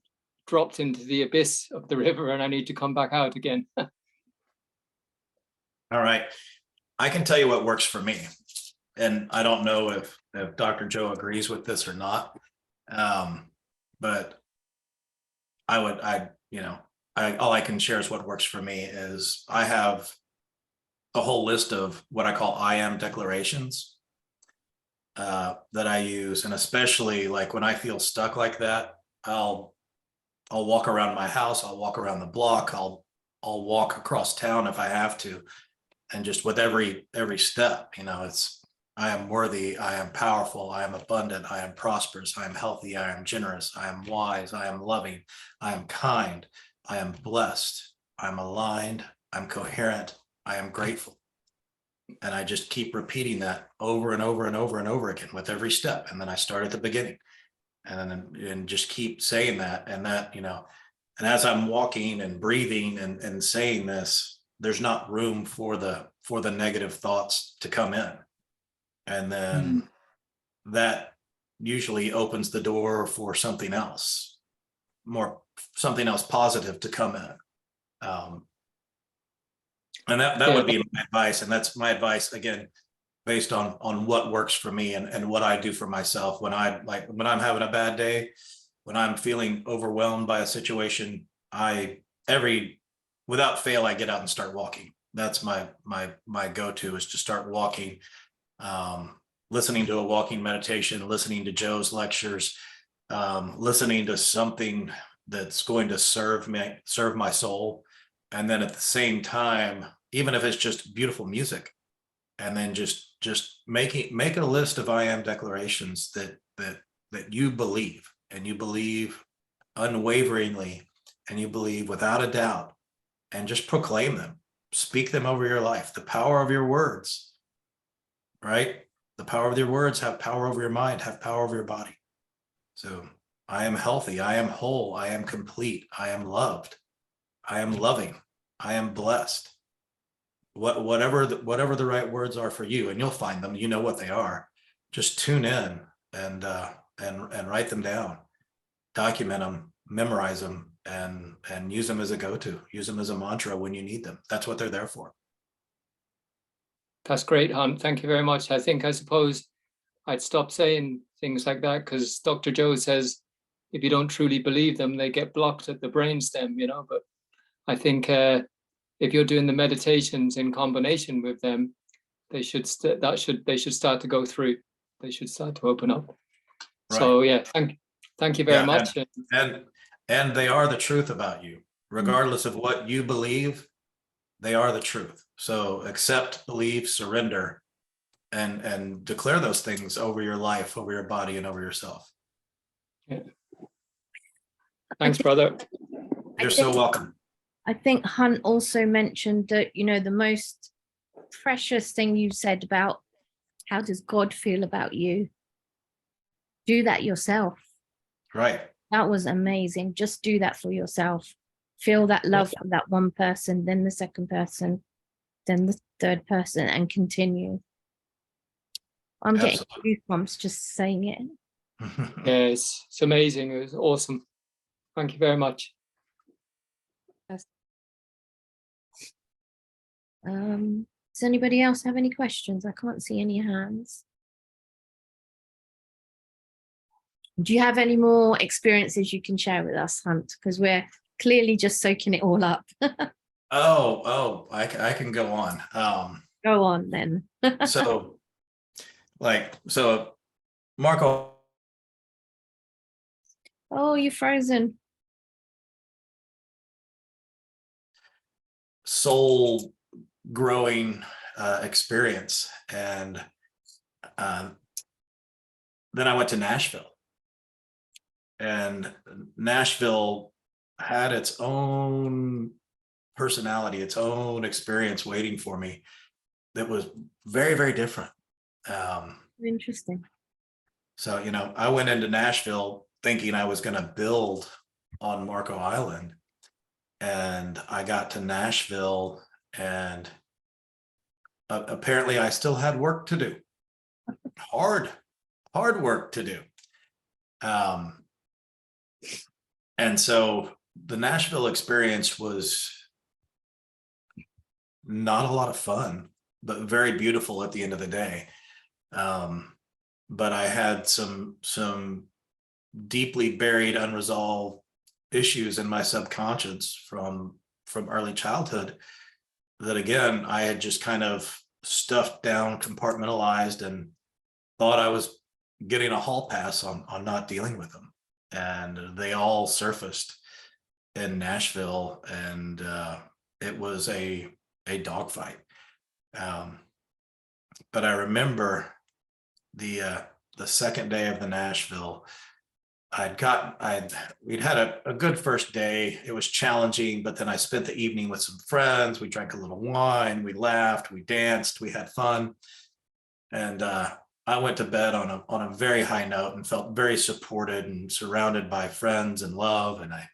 dropped into the abyss of the river and I need to come back out again.
All right. I can tell you what works for me. And I don't know if Dr. Joe agrees with this or not. But all I can share is what works for me is I have a whole list of what I call I am declarations that I use. And especially like when I feel stuck like that, I'll walk around my house, I'll walk around the block, I'll walk across town if I have to. And just with every step, it's I am worthy, I am powerful, I am abundant, I am prosperous, I am healthy, I am generous, I am wise, I am loving, I am kind, I am blessed, I'm aligned, I'm coherent, I am grateful. And I just keep repeating that over and over and over and over again with every step. And then I start at the beginning and just keep saying that. And that, and as I'm walking and breathing and saying this, there's not room for the negative thoughts to come in. And then that usually opens the door for something else positive to come in. And that would be my advice. And that's my advice, again, based on what works for me and what I do for myself. When I'm having a bad day, when I'm feeling overwhelmed by a situation, without fail, I get out and start walking. That's my go-to, is to start walking, listening to a walking meditation, listening to Joe's lectures, listening to something that's going to serve my soul. And then at the same time, even if it's just beautiful music, and then just make a list of I am declarations that you believe, and you believe unwaveringly, and you believe without a doubt, and just proclaim them, speak them over your life. The power of your words, right? The power of your words have power over your mind, have power over your body. So I am healthy, I am whole, I am complete, I am loved, I am loving, I am blessed. Whatever the right words are for you, and you'll find them, you know what they are. Just tune in and write them down, document them, memorize them, and use them as a go-to, use them as a mantra when you need them. That's what they're there for.
That's great, Hunt. Thank you very much. I suppose I'd stop saying things like that, because Dr. Joe says if you don't truly believe them, they get blocked at the brainstem, but I think if you're doing the meditations in combination with them, they should start to go through. They should start to open up.
Right.
So yeah, thank you very
Yeah,
much.
and they are the truth about you, regardless of what you believe. They are the truth. So accept, believe, surrender, and declare those things over your life, over your body, and over yourself.
Yeah. Thanks, brother.
You're so welcome.
I think Hunt also mentioned that, you know, the most precious thing you said about how does God feel about you? Do that yourself.
Right.
That was amazing. Just do that for yourself. Feel that love for that one person, then the second person, then the third person, and continue. I'm getting goosebumps just saying it.
Yeah, it's amazing. It was awesome. Thank you very much.
Does anybody else have any questions? I can't see any hands. Do you have any more experiences you can share with us, Hunt? Because we're clearly just soaking it all up.
I can go on.
Go on then.
So Marco.
Oh, you're frozen.
Soul growing experience, and then I went to Nashville, and Nashville had its own personality, its own experience waiting for me that was very, very different.
Interesting.
So, you know, I went into Nashville thinking I was going to build on Marco Island, and I got to Nashville, and apparently I still had work to do. Hard work to do. And so the Nashville experience was not a lot of fun, but very beautiful at the end of the day. But I had some deeply buried, unresolved issues in my subconscious from early childhood that, again, I had just kind of stuffed down, compartmentalized, and thought I was getting a hall pass on not dealing with them. And they all surfaced in Nashville, and it was a dogfight. But I remember the second day of the Nashville, we'd had a good first day. It was challenging, but then I spent the evening with some friends. We drank a little wine, we laughed, we danced, we had fun. And I went to bed on a very high note and felt very supported and surrounded by friends and love. And I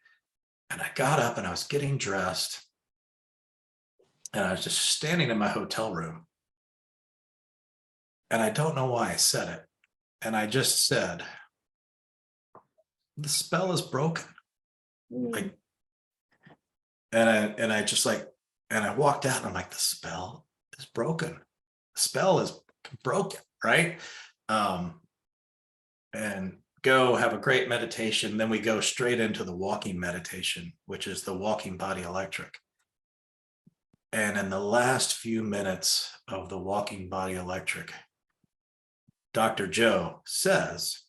got up and I was getting dressed, and I was just standing in my hotel room. And I don't know why I said it. And I just said, the spell is broken. Like, and I walked out and I'm like, the spell is broken. The spell is broken, right? And go have a great meditation. Then we go straight into the walking meditation, which is the walking body electric. And in the last few minutes of the walking body electric, Dr. Joe says,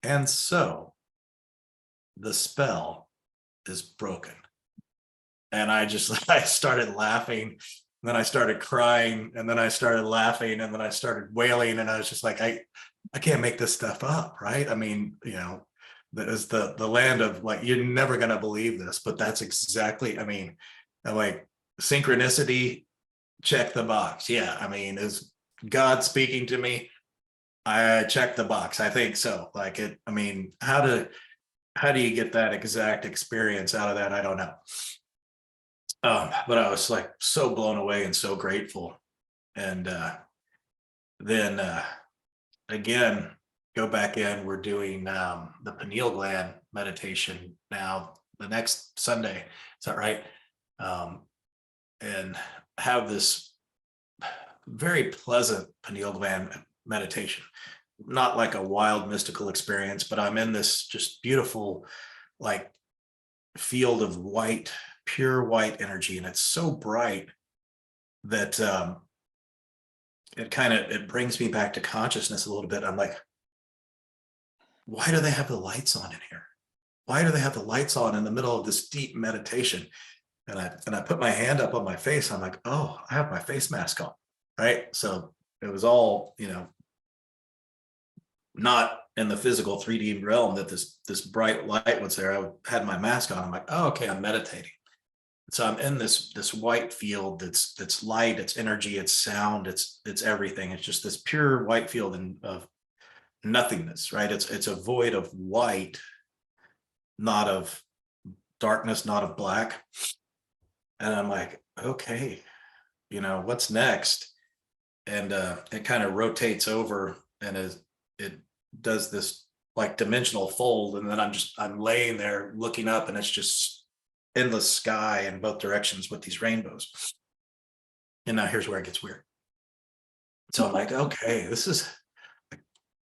and so the spell is broken. And I started laughing, and then I started crying, and then I started laughing, and then I started wailing. And I was just like, I can't make this stuff up, right? I mean, you know, that is the land of, like, you're never going to believe this, but that's exactly, I mean, I'm like, synchronicity, check the box. Yeah, I mean, is God speaking to me? I check the box. I think so. Like, it, I mean, how do you get that exact experience out of that? I don't know. But I was like so blown away and so grateful. And then again, go back in. We're doing the pineal gland meditation now the next Sunday. Is that right? And have this very pleasant pineal gland meditation. Not like a wild mystical experience, but I'm in this just beautiful, like, field of white, pure white energy. And it's so bright that it brings me back to consciousness a little bit. I'm like, why do they have the lights on in here? Why do they have the lights on in the middle of this deep meditation? And I put my hand up on my face. I'm like, oh, I have my face mask on, right? So it was all, not in the physical 3D realm that this bright light was there. I had my mask on. I'm like, oh, okay, I'm meditating. So I'm in this white field that's light, it's energy, it's sound, it's everything. It's just this pure white field of nothingness, right? It's a void of white, not of darkness, not of black. And I'm like, okay, what's next? And it kind of rotates over, and it does this like dimensional fold, and then I'm laying there looking up, and it's just endless sky in both directions with these rainbows. And now here's where it gets weird. So I'm like, okay, this is,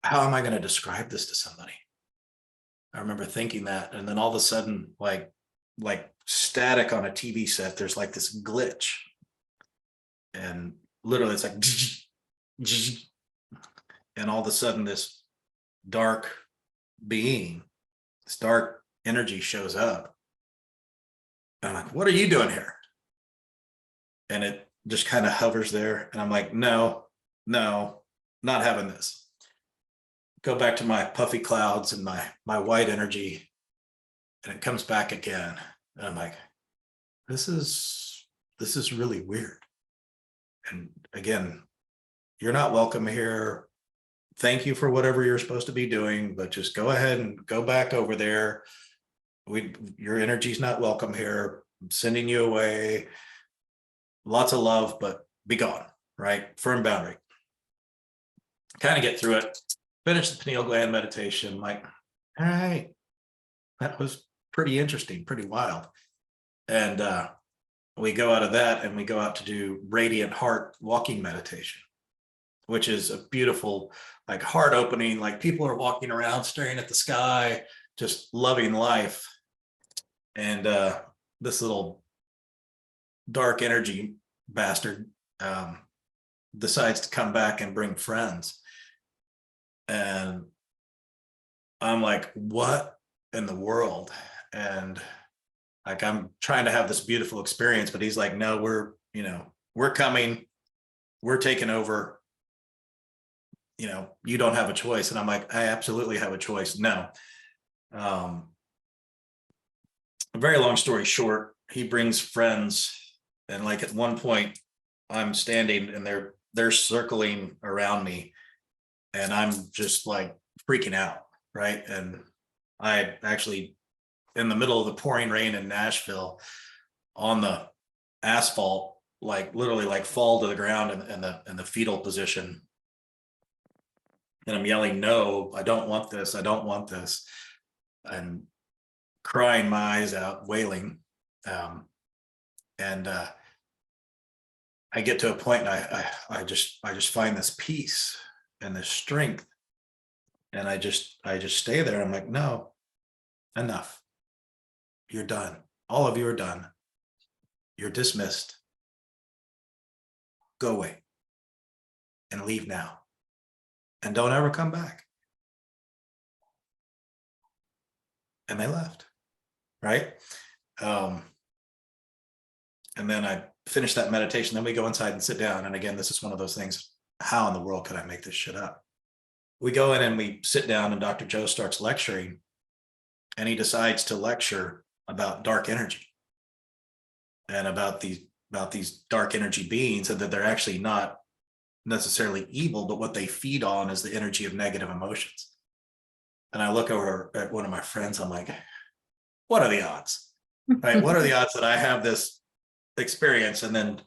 how am I going to describe this to somebody? I remember thinking that, and then all of a sudden, like static on a TV set, there's like this glitch, and literally it's like, and all of a sudden this dark being, this dark energy shows up. And I'm like, what are you doing here? And it just kind of hovers there. And I'm like, no, not having this. Go back to my puffy clouds and my white energy. And it comes back again. And I'm like, this is really weird. And again, you're not welcome here. Thank you for whatever you're supposed to be doing, but just go ahead and go back over there. Your energy's not welcome here. I'm sending you away. Lots of love, but be gone, right? Firm boundary. Kind of get through it. Finish the pineal gland meditation. Like, all right, that was pretty interesting, pretty wild. And we go out of that and we go out to do radiant heart walking meditation, which is a beautiful, like heart opening, like people are walking around staring at the sky, just loving life. And this little dark energy bastard decides to come back and bring friends. And I'm like, what in the world? And like, I'm trying to have this beautiful experience, but he's like, no, we're coming, we're taking over. You don't have a choice. And I'm like, I absolutely have a choice. No. A very long story short, he brings friends, and like at one point I'm standing and they're circling around me, and I'm just like freaking out, right? And I actually, in the middle of the pouring rain in Nashville, on the asphalt, like literally like fall to the ground in the fetal position. And I'm yelling, no, I don't want this. I don't want this. And crying my eyes out, wailing. And I get to a point, and I just find this peace and this strength. And I just stay there. I'm like, no, enough. You're done. All of you are done. You're dismissed. Go away and leave now. And don't ever come back. And they left, right? And then I finished that meditation. Then we go inside and sit down. And again, this is one of those things. How in the world could I make this shit up? We go in and we sit down, and Dr. Joe starts lecturing, and he decides to lecture about dark energy and about these dark energy beings, and that they're actually not necessarily evil, but what they feed on is the energy of negative emotions. And I look over at one of my friends, I'm like, what are the odds? Right? What are the odds that I have this experience? And then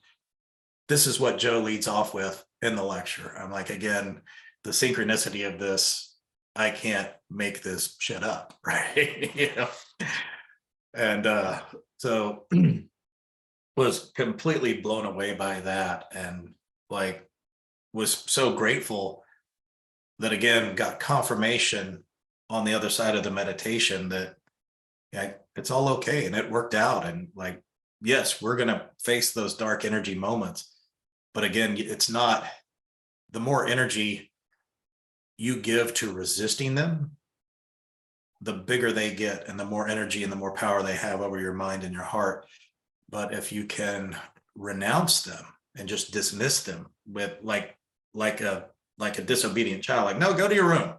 this is what Joe leads off with in the lecture. I'm like, again, the synchronicity of this, I can't make this shit up, right? And so was completely blown away by that, and like was so grateful that, again, got confirmation on the other side of the meditation that it's all okay, and it worked out. And like, yes, we're going to face those dark energy moments, but again, it's not the more energy you give to resisting them, the bigger they get and the more energy and the more power they have over your mind and your heart. But if you can renounce them and just dismiss them with like a disobedient child, like, no, go to your room.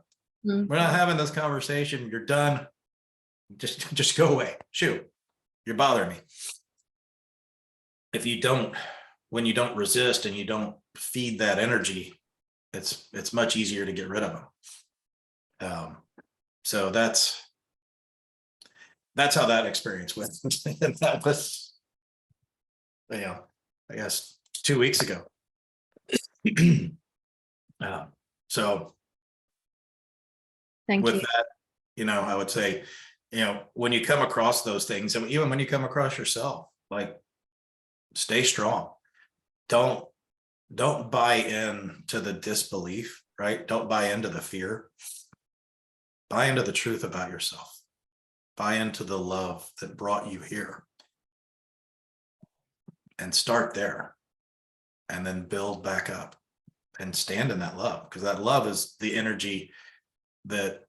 Mm.
We're not having this conversation. You're done. Just go away. Shoot, you're bothering me. If you don't, when you don't resist and you don't feed that energy, it's much easier to get rid of them. So that's how that experience went. And that was, I guess 2 weeks ago. So
Thank
with
you.
that, I would say, when you come across those things, and even when you come across yourself, like, stay strong. Don't buy in to the disbelief, right? Don't buy into the fear. Buy into the truth about yourself. Buy into the love that brought you here. And start there. And then build back up and stand in that love, because that love is the energy that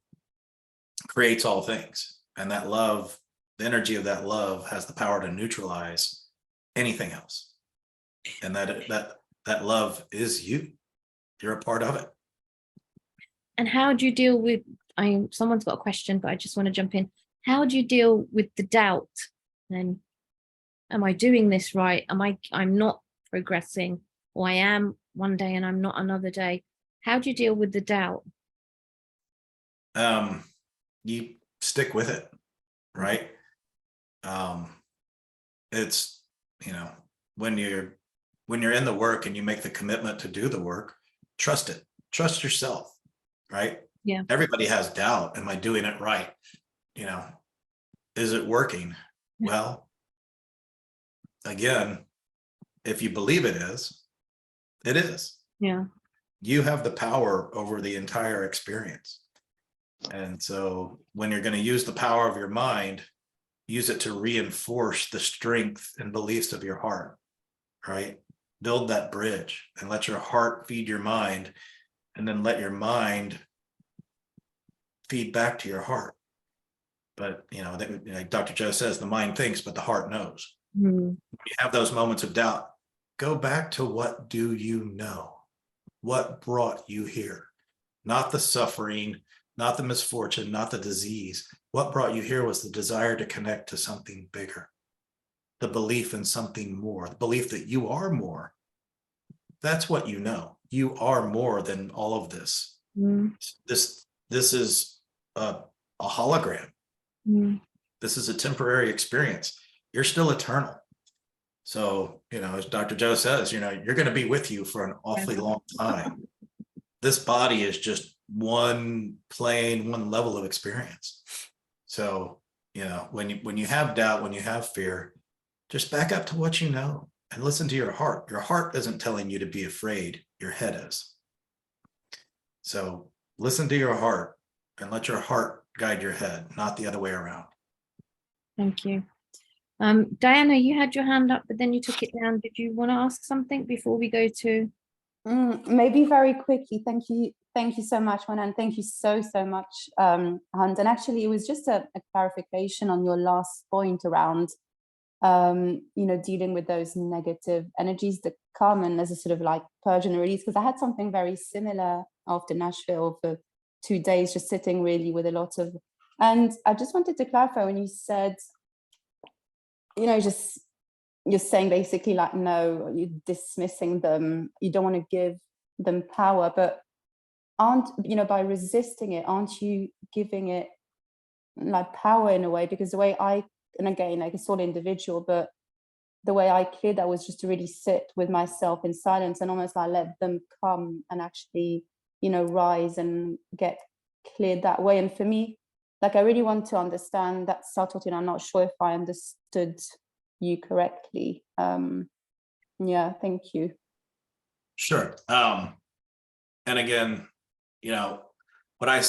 creates all things. And that love, the energy of that love has the power to neutralize anything else. And that love is you. You're a part of it.
And how do you deal with, someone's got a question, but I just want to jump in. How do you deal with the doubt? Then, am I doing this right? I'm not progressing, or I am one day and I'm not another day. How do you deal with the doubt?
You stick with it, right? It's, when you're in the work and you make the commitment to do the work, trust it. Trust yourself, right?
Yeah.
Everybody has doubt. Am I doing it right? Is it working?
Yeah.
Well, again, if you believe it is, it is.
Yeah.
You have the power over the entire experience. And so when you're going to use the power of your mind, use it to reinforce the strength and beliefs of your heart, right? Build that bridge and let your heart feed your mind, and then let your mind feed back to your heart. But, like Dr. Joe says, the mind thinks, but the heart knows.
Mm.
When you have those moments of doubt, go back to what do you know? What brought you here? Not the suffering, not the misfortune, not the disease. What brought you here was the desire to connect to something bigger, the belief in something more, the belief that you are more. That's what you know. You are more than all of this.
Mm.
This is a hologram.
Mm.
This is a temporary experience. You're still eternal. So, as Dr. Joe says, you're going to be with you for an awfully long time. This body is just one plane, one level of experience. So, when you have doubt, when you have fear, just back up to what you know and listen to your heart. Your heart isn't telling you to be afraid. Your head is. So listen to your heart and let your heart guide your head, not the other way around.
Thank you. Diana, you had your hand up, but then you took it down. Did you want to ask something before we go to?
Maybe very quickly. Thank you so much, Juan, and thank you so much, Hunt. And actually, it was just a clarification on your last point around, dealing with those negative energies that come, and as a sort of like purge and release. Because I had something very similar after Nashville for 2 days, just sitting really with a lot of. And I just wanted to clarify when you said, just you're saying basically like, no, you're dismissing them, you don't want to give them power, but by resisting it, aren't you giving it like power in a way? Because the way and again, like it's all individual, but the way I cleared that was just to really sit with myself in silence and almost like let them come and actually, rise and get cleared that way. And for me, like, I really want to understand that subtlety, and I'm not sure if I understood you correctly. Yeah, thank you.
Sure. And again, what I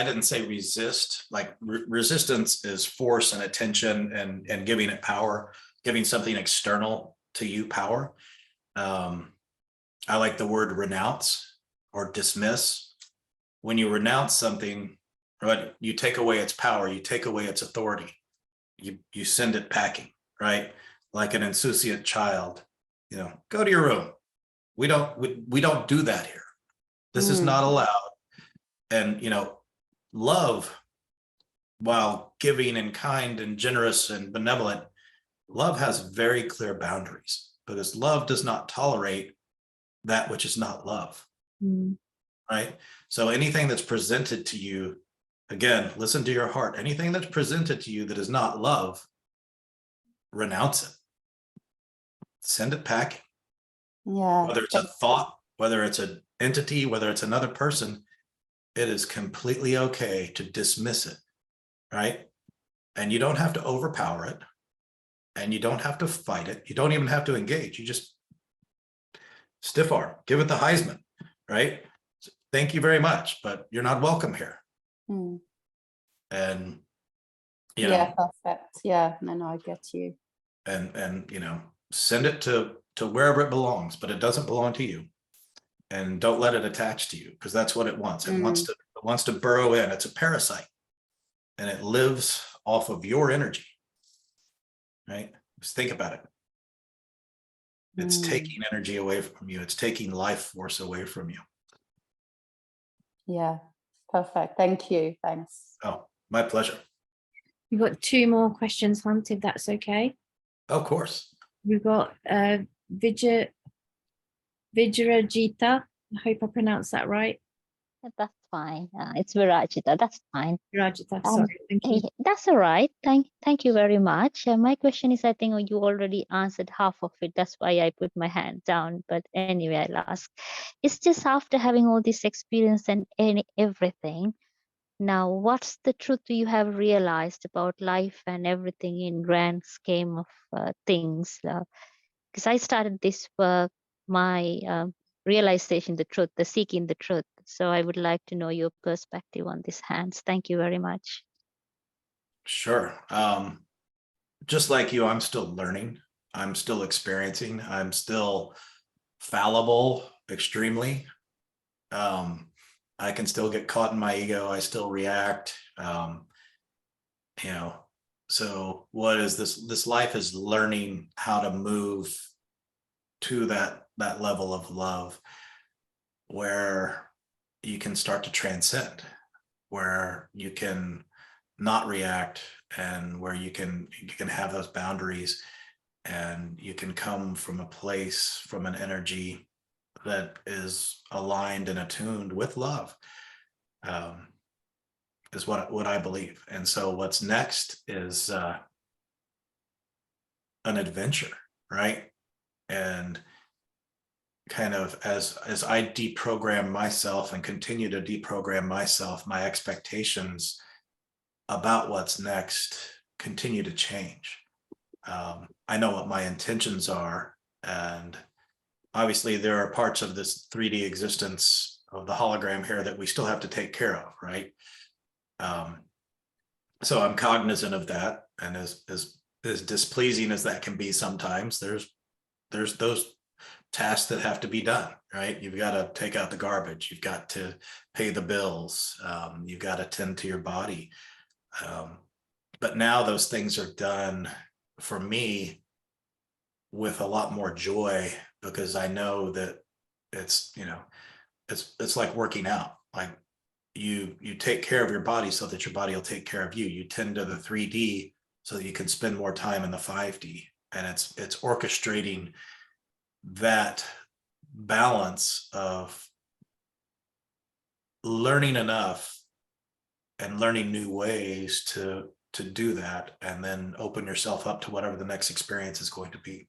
didn't say resist. Like resistance is force and attention and giving it power, giving something external to you power. I like the word renounce. or dismiss, when you renounce something, right, you take away its power, you take away its authority, you send it packing, right? Like an insouciant child, go to your room. We don't do that here. This is not allowed. And love, while giving and kind and generous and benevolent, love has very clear boundaries, because love does not tolerate that which is not love. Right? So anything that's presented to you, again, listen to your heart. Anything that's presented to you that is not love, renounce it. Send it packing.
Yeah.
Whether it's a thought, whether it's an entity, whether it's another person, it is completely okay to dismiss it, right? And you don't have to overpower it, and you don't have to fight it. You don't even have to engage. You just stiff arm, give it the Heisman, right? Thank you very much, but you're not welcome here. And
yeah, perfect. Yeah, no, I get you.
And send it to wherever it belongs, but it doesn't belong to you. And don't let it attach to you, because that's what it wants. It wants to burrow in. It's a parasite, and it lives off of your energy, right? Just think about it. It's taking energy away from you. It's taking life force away from you.
Yeah, perfect. Thank you. Thanks.
Oh, my pleasure.
We've got 2 more questions, Hunt, if that's okay.
Of course.
We've got Vijayajita. I hope I pronounced that right.
That's fine. It's Virajita. That's fine.
Virajita, sorry. Thank you.
That's all right. Thank you very much. My question is, I think you already answered half of it. That's why I put my hand down. But anyway, I'll ask. It's just after having all this experience and everything. Now, what's the truth you have realized about life and everything in grand scheme of things? Because I started this work, my realization, the truth, the seeking the truth. So I would like to know your perspective on this, Hans. Thank you very much.
Sure. Just like you, I'm still learning. I'm still experiencing. I'm still fallible, extremely. I can still get caught in my ego. I still react. So what is this? This life is learning how to move to that level of love where you can start to transcend, where you can not react, and where you can have those boundaries, and you can come from a place, from an energy that is aligned and attuned with love, is what I believe. And so what's next is an adventure, right? And kind of as I deprogram myself and continue to deprogram myself, my expectations about what's next continue to change. I know what my intentions are, and obviously there are parts of this 3D existence of the hologram here that we still have to take care of, right? So I'm cognizant of that, and as displeasing as that can be sometimes, there's those tasks that have to be done, right? You've got to take out the garbage, you've got to pay the bills, you've got to tend to your body. But now those things are done for me with a lot more joy, because I know that it's like working out. Like you take care of your body so that your body will take care of you. You tend to the 3D so that you can spend more time in the 5D, and it's orchestrating that balance of learning enough and learning new ways to do that, and then open yourself up to whatever the next experience is going to be.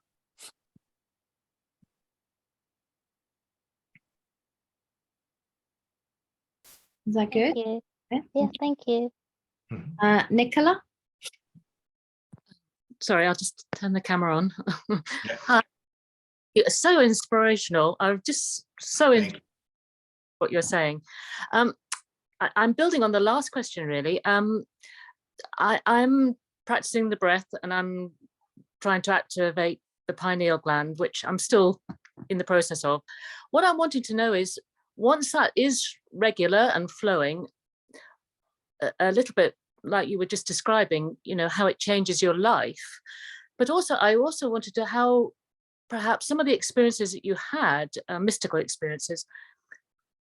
Is that good?
Thank you.
Yeah.
Yeah, thank you.
Nicola?
Sorry, I'll just turn the camera on.
Yeah.
Hi. You're so inspirational. I'm just so into what you're saying. I'm building on the last question, really. I'm practicing the breath, and I'm trying to activate the pineal gland, which I'm still in the process of. What I'm wanting to know is, once that is regular and flowing, a little bit like you were just describing, you know, how it changes your life. But also, I also wanted to how perhaps some of the experiences that you had, mystical experiences,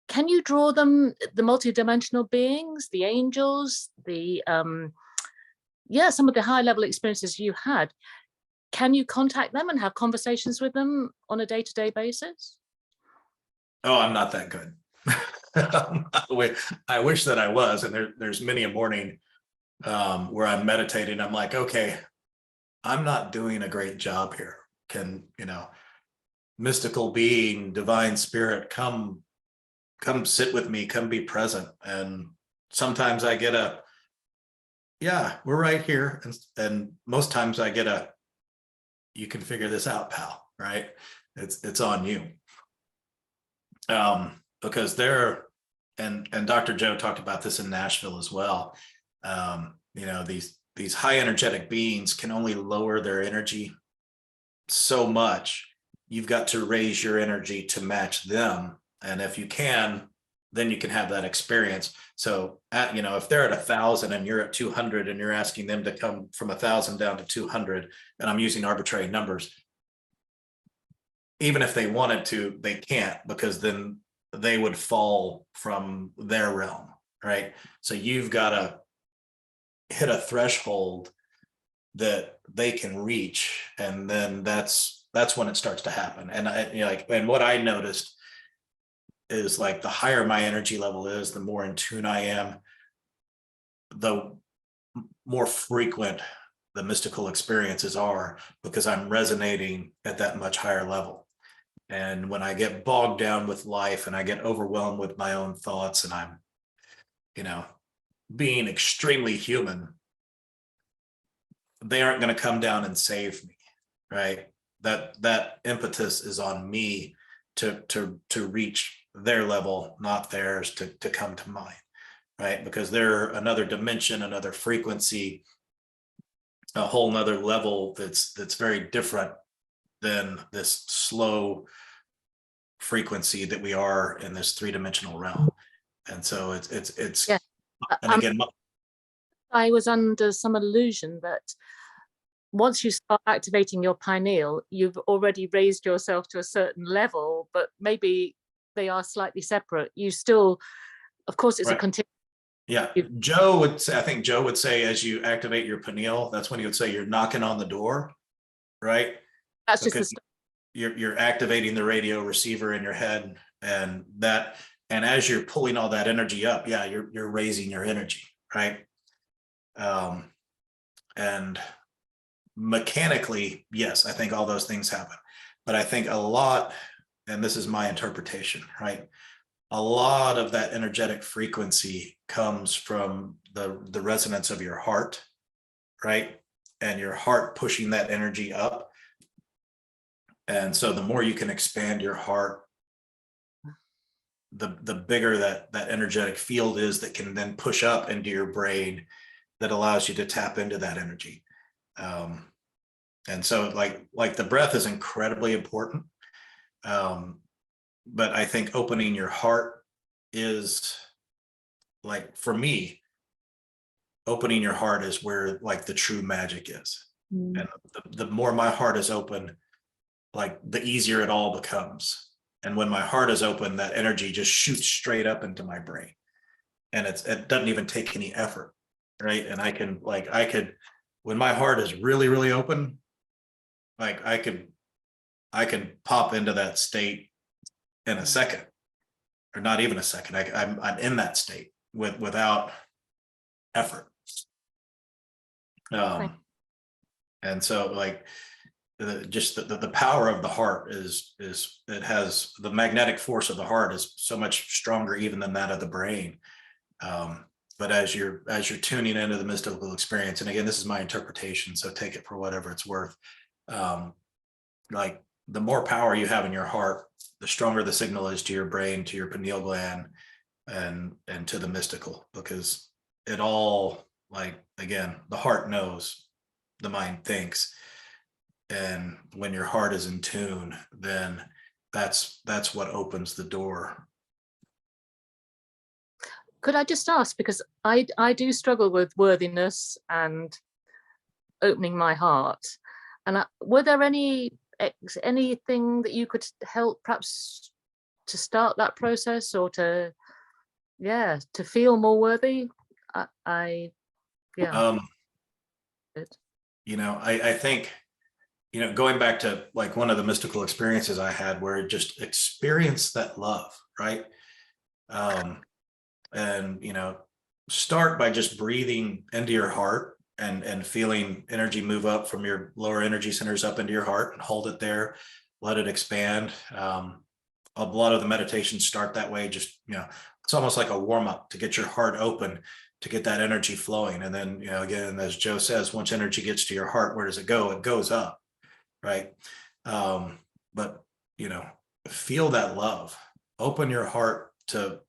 can you draw them, the multidimensional beings, the angels, the, some of the high level experiences you had, can you contact them and have conversations with them on a day-to-day basis?
Oh, I'm not that good. I wish that I was. And there's many a morning where I'm meditating. I'm like, okay, I'm not doing a great job here. Can, you know, mystical being, divine spirit, come sit with me, come be present. And sometimes I get a, yeah, we're right here. And most times I get a, you can figure this out, pal, right? It's on you. Because there, and Dr. Joe talked about this in Nashville as well. You know, these high energetic beings can only lower their energy so much. You've got to raise your energy to match them. And if you can, then you can have that experience. So, you know, if they're at 1,000 and you're at 200 and you're asking them to come from 1,000 down to 200, and I'm using arbitrary numbers, even if they wanted to, they can't, because then they would fall from their realm, right? So you've got to hit a threshold that they can reach, and then that's when it starts to happen. And and what I noticed is, like, the higher my energy level is, the more in tune I am, the more frequent the mystical experiences are, because I'm resonating at that much higher level. And when I get bogged down with life and I get overwhelmed with my own thoughts, and I'm, you know, being extremely human, they aren't going to come down and save me, right? That impetus is on me to reach their level, not theirs to come to mine, right? Because they're another dimension, another frequency, a whole nother level that's very different than this slow frequency that we are in this three-dimensional realm. And so it's
Yeah.
And again,
I was under some illusion that once you start activating your pineal, you've already raised yourself to a certain level, but maybe they are slightly separate. You still, of course, it's
right.
a continuum.
Yeah, Joe would say, I think Joe would say, as you activate your pineal, that's when he would say you're knocking on the door, right?
That's just
Because you're activating the radio receiver in your head, and as you're pulling all that energy up, yeah, you're raising your energy, right? And mechanically, yes, I think all those things happen. But I think a lot, and this is my interpretation, right? A lot of that energetic frequency comes from the resonance of your heart, right? And your heart pushing that energy up. And so the more you can expand your heart, the bigger that energetic field is that can then push up into your brain, that allows you to tap into that energy. And so like the breath is incredibly important. But I think opening your heart is, like, for me, opening your heart is where, like, the true magic is. And the more my heart is open, like, the easier it all becomes. And when my heart is open, that energy just shoots straight up into my brain, and it doesn't even take any effort, right? And I could, when my heart is really, really open, like, I could pop into that state in a second, or not even a second. I'm in that state without effort. And so, like, just the power of the heart is it has, the magnetic force of the heart is so much stronger even than that of the brain. But as you're tuning into the mystical experience, and again, this is my interpretation, so take it for whatever it's worth. Like, the more power you have in your heart, the stronger the signal is to your brain, to your pineal gland, and to the mystical, because it all, like, again, the heart knows, the mind thinks. And when your heart is in tune, then that's what opens the door
could I just ask, because I do struggle with worthiness and opening my heart, and were there anything that you could help perhaps to start that process, or to feel more worthy?
You know, I think, you know, going back to like one of the mystical experiences I had where it just experienced that love, right? And, you know, start by just breathing into your heart and feeling energy move up from your lower energy centers up into your heart, and hold it there, let it expand. A lot of the meditations start that way. Just, you know, it's almost like a warm up to get your heart open, to get that energy flowing. And then, you know, again, as Joe says, once energy gets to your heart, where does it go? It goes up, right? But, you know, feel that love, open your heart to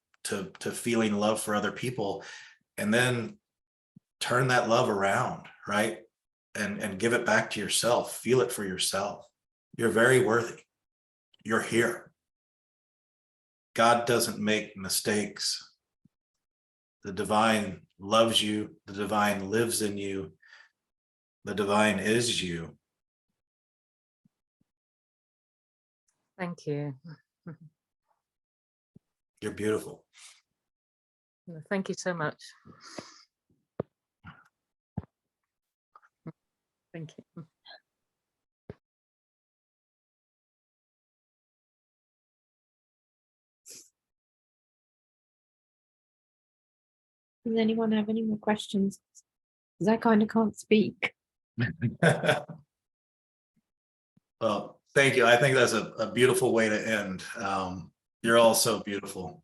feeling love for other people, and then turn that love around, right? And give it back to yourself. Feel it for yourself. You're very worthy. You're here. God doesn't make mistakes. The divine loves you. The divine lives in you. The divine is you.
Thank you.
You're beautiful.
Thank you so much. Thank you.
Does anyone have any more questions? Because I kind of can't speak.
Well, thank you. I think that's a beautiful way to end. You're all so beautiful.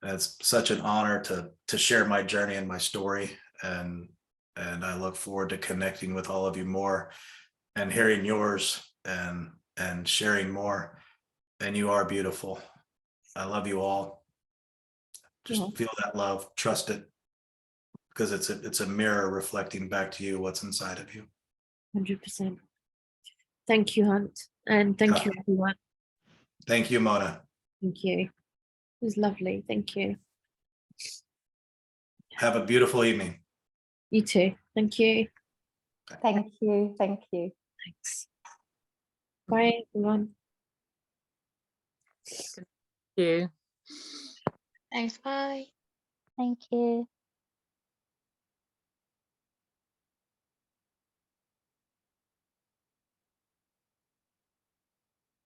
It's such an honor to share my journey and my story, and I look forward to connecting with all of you more and hearing yours and sharing more. And you are beautiful. I love you all. Just feel that love, trust it, because it's a mirror reflecting back to you what's inside of you.
100%. Thank you, Hunt. And thank you, everyone.
Thank you, Mona.
Thank you. It was lovely. Thank you.
Have a beautiful evening.
You too. Thank you.
Thank you. Thank you.
Thanks. Bye, everyone.
Thank you.
Thanks. Bye.
Thank you.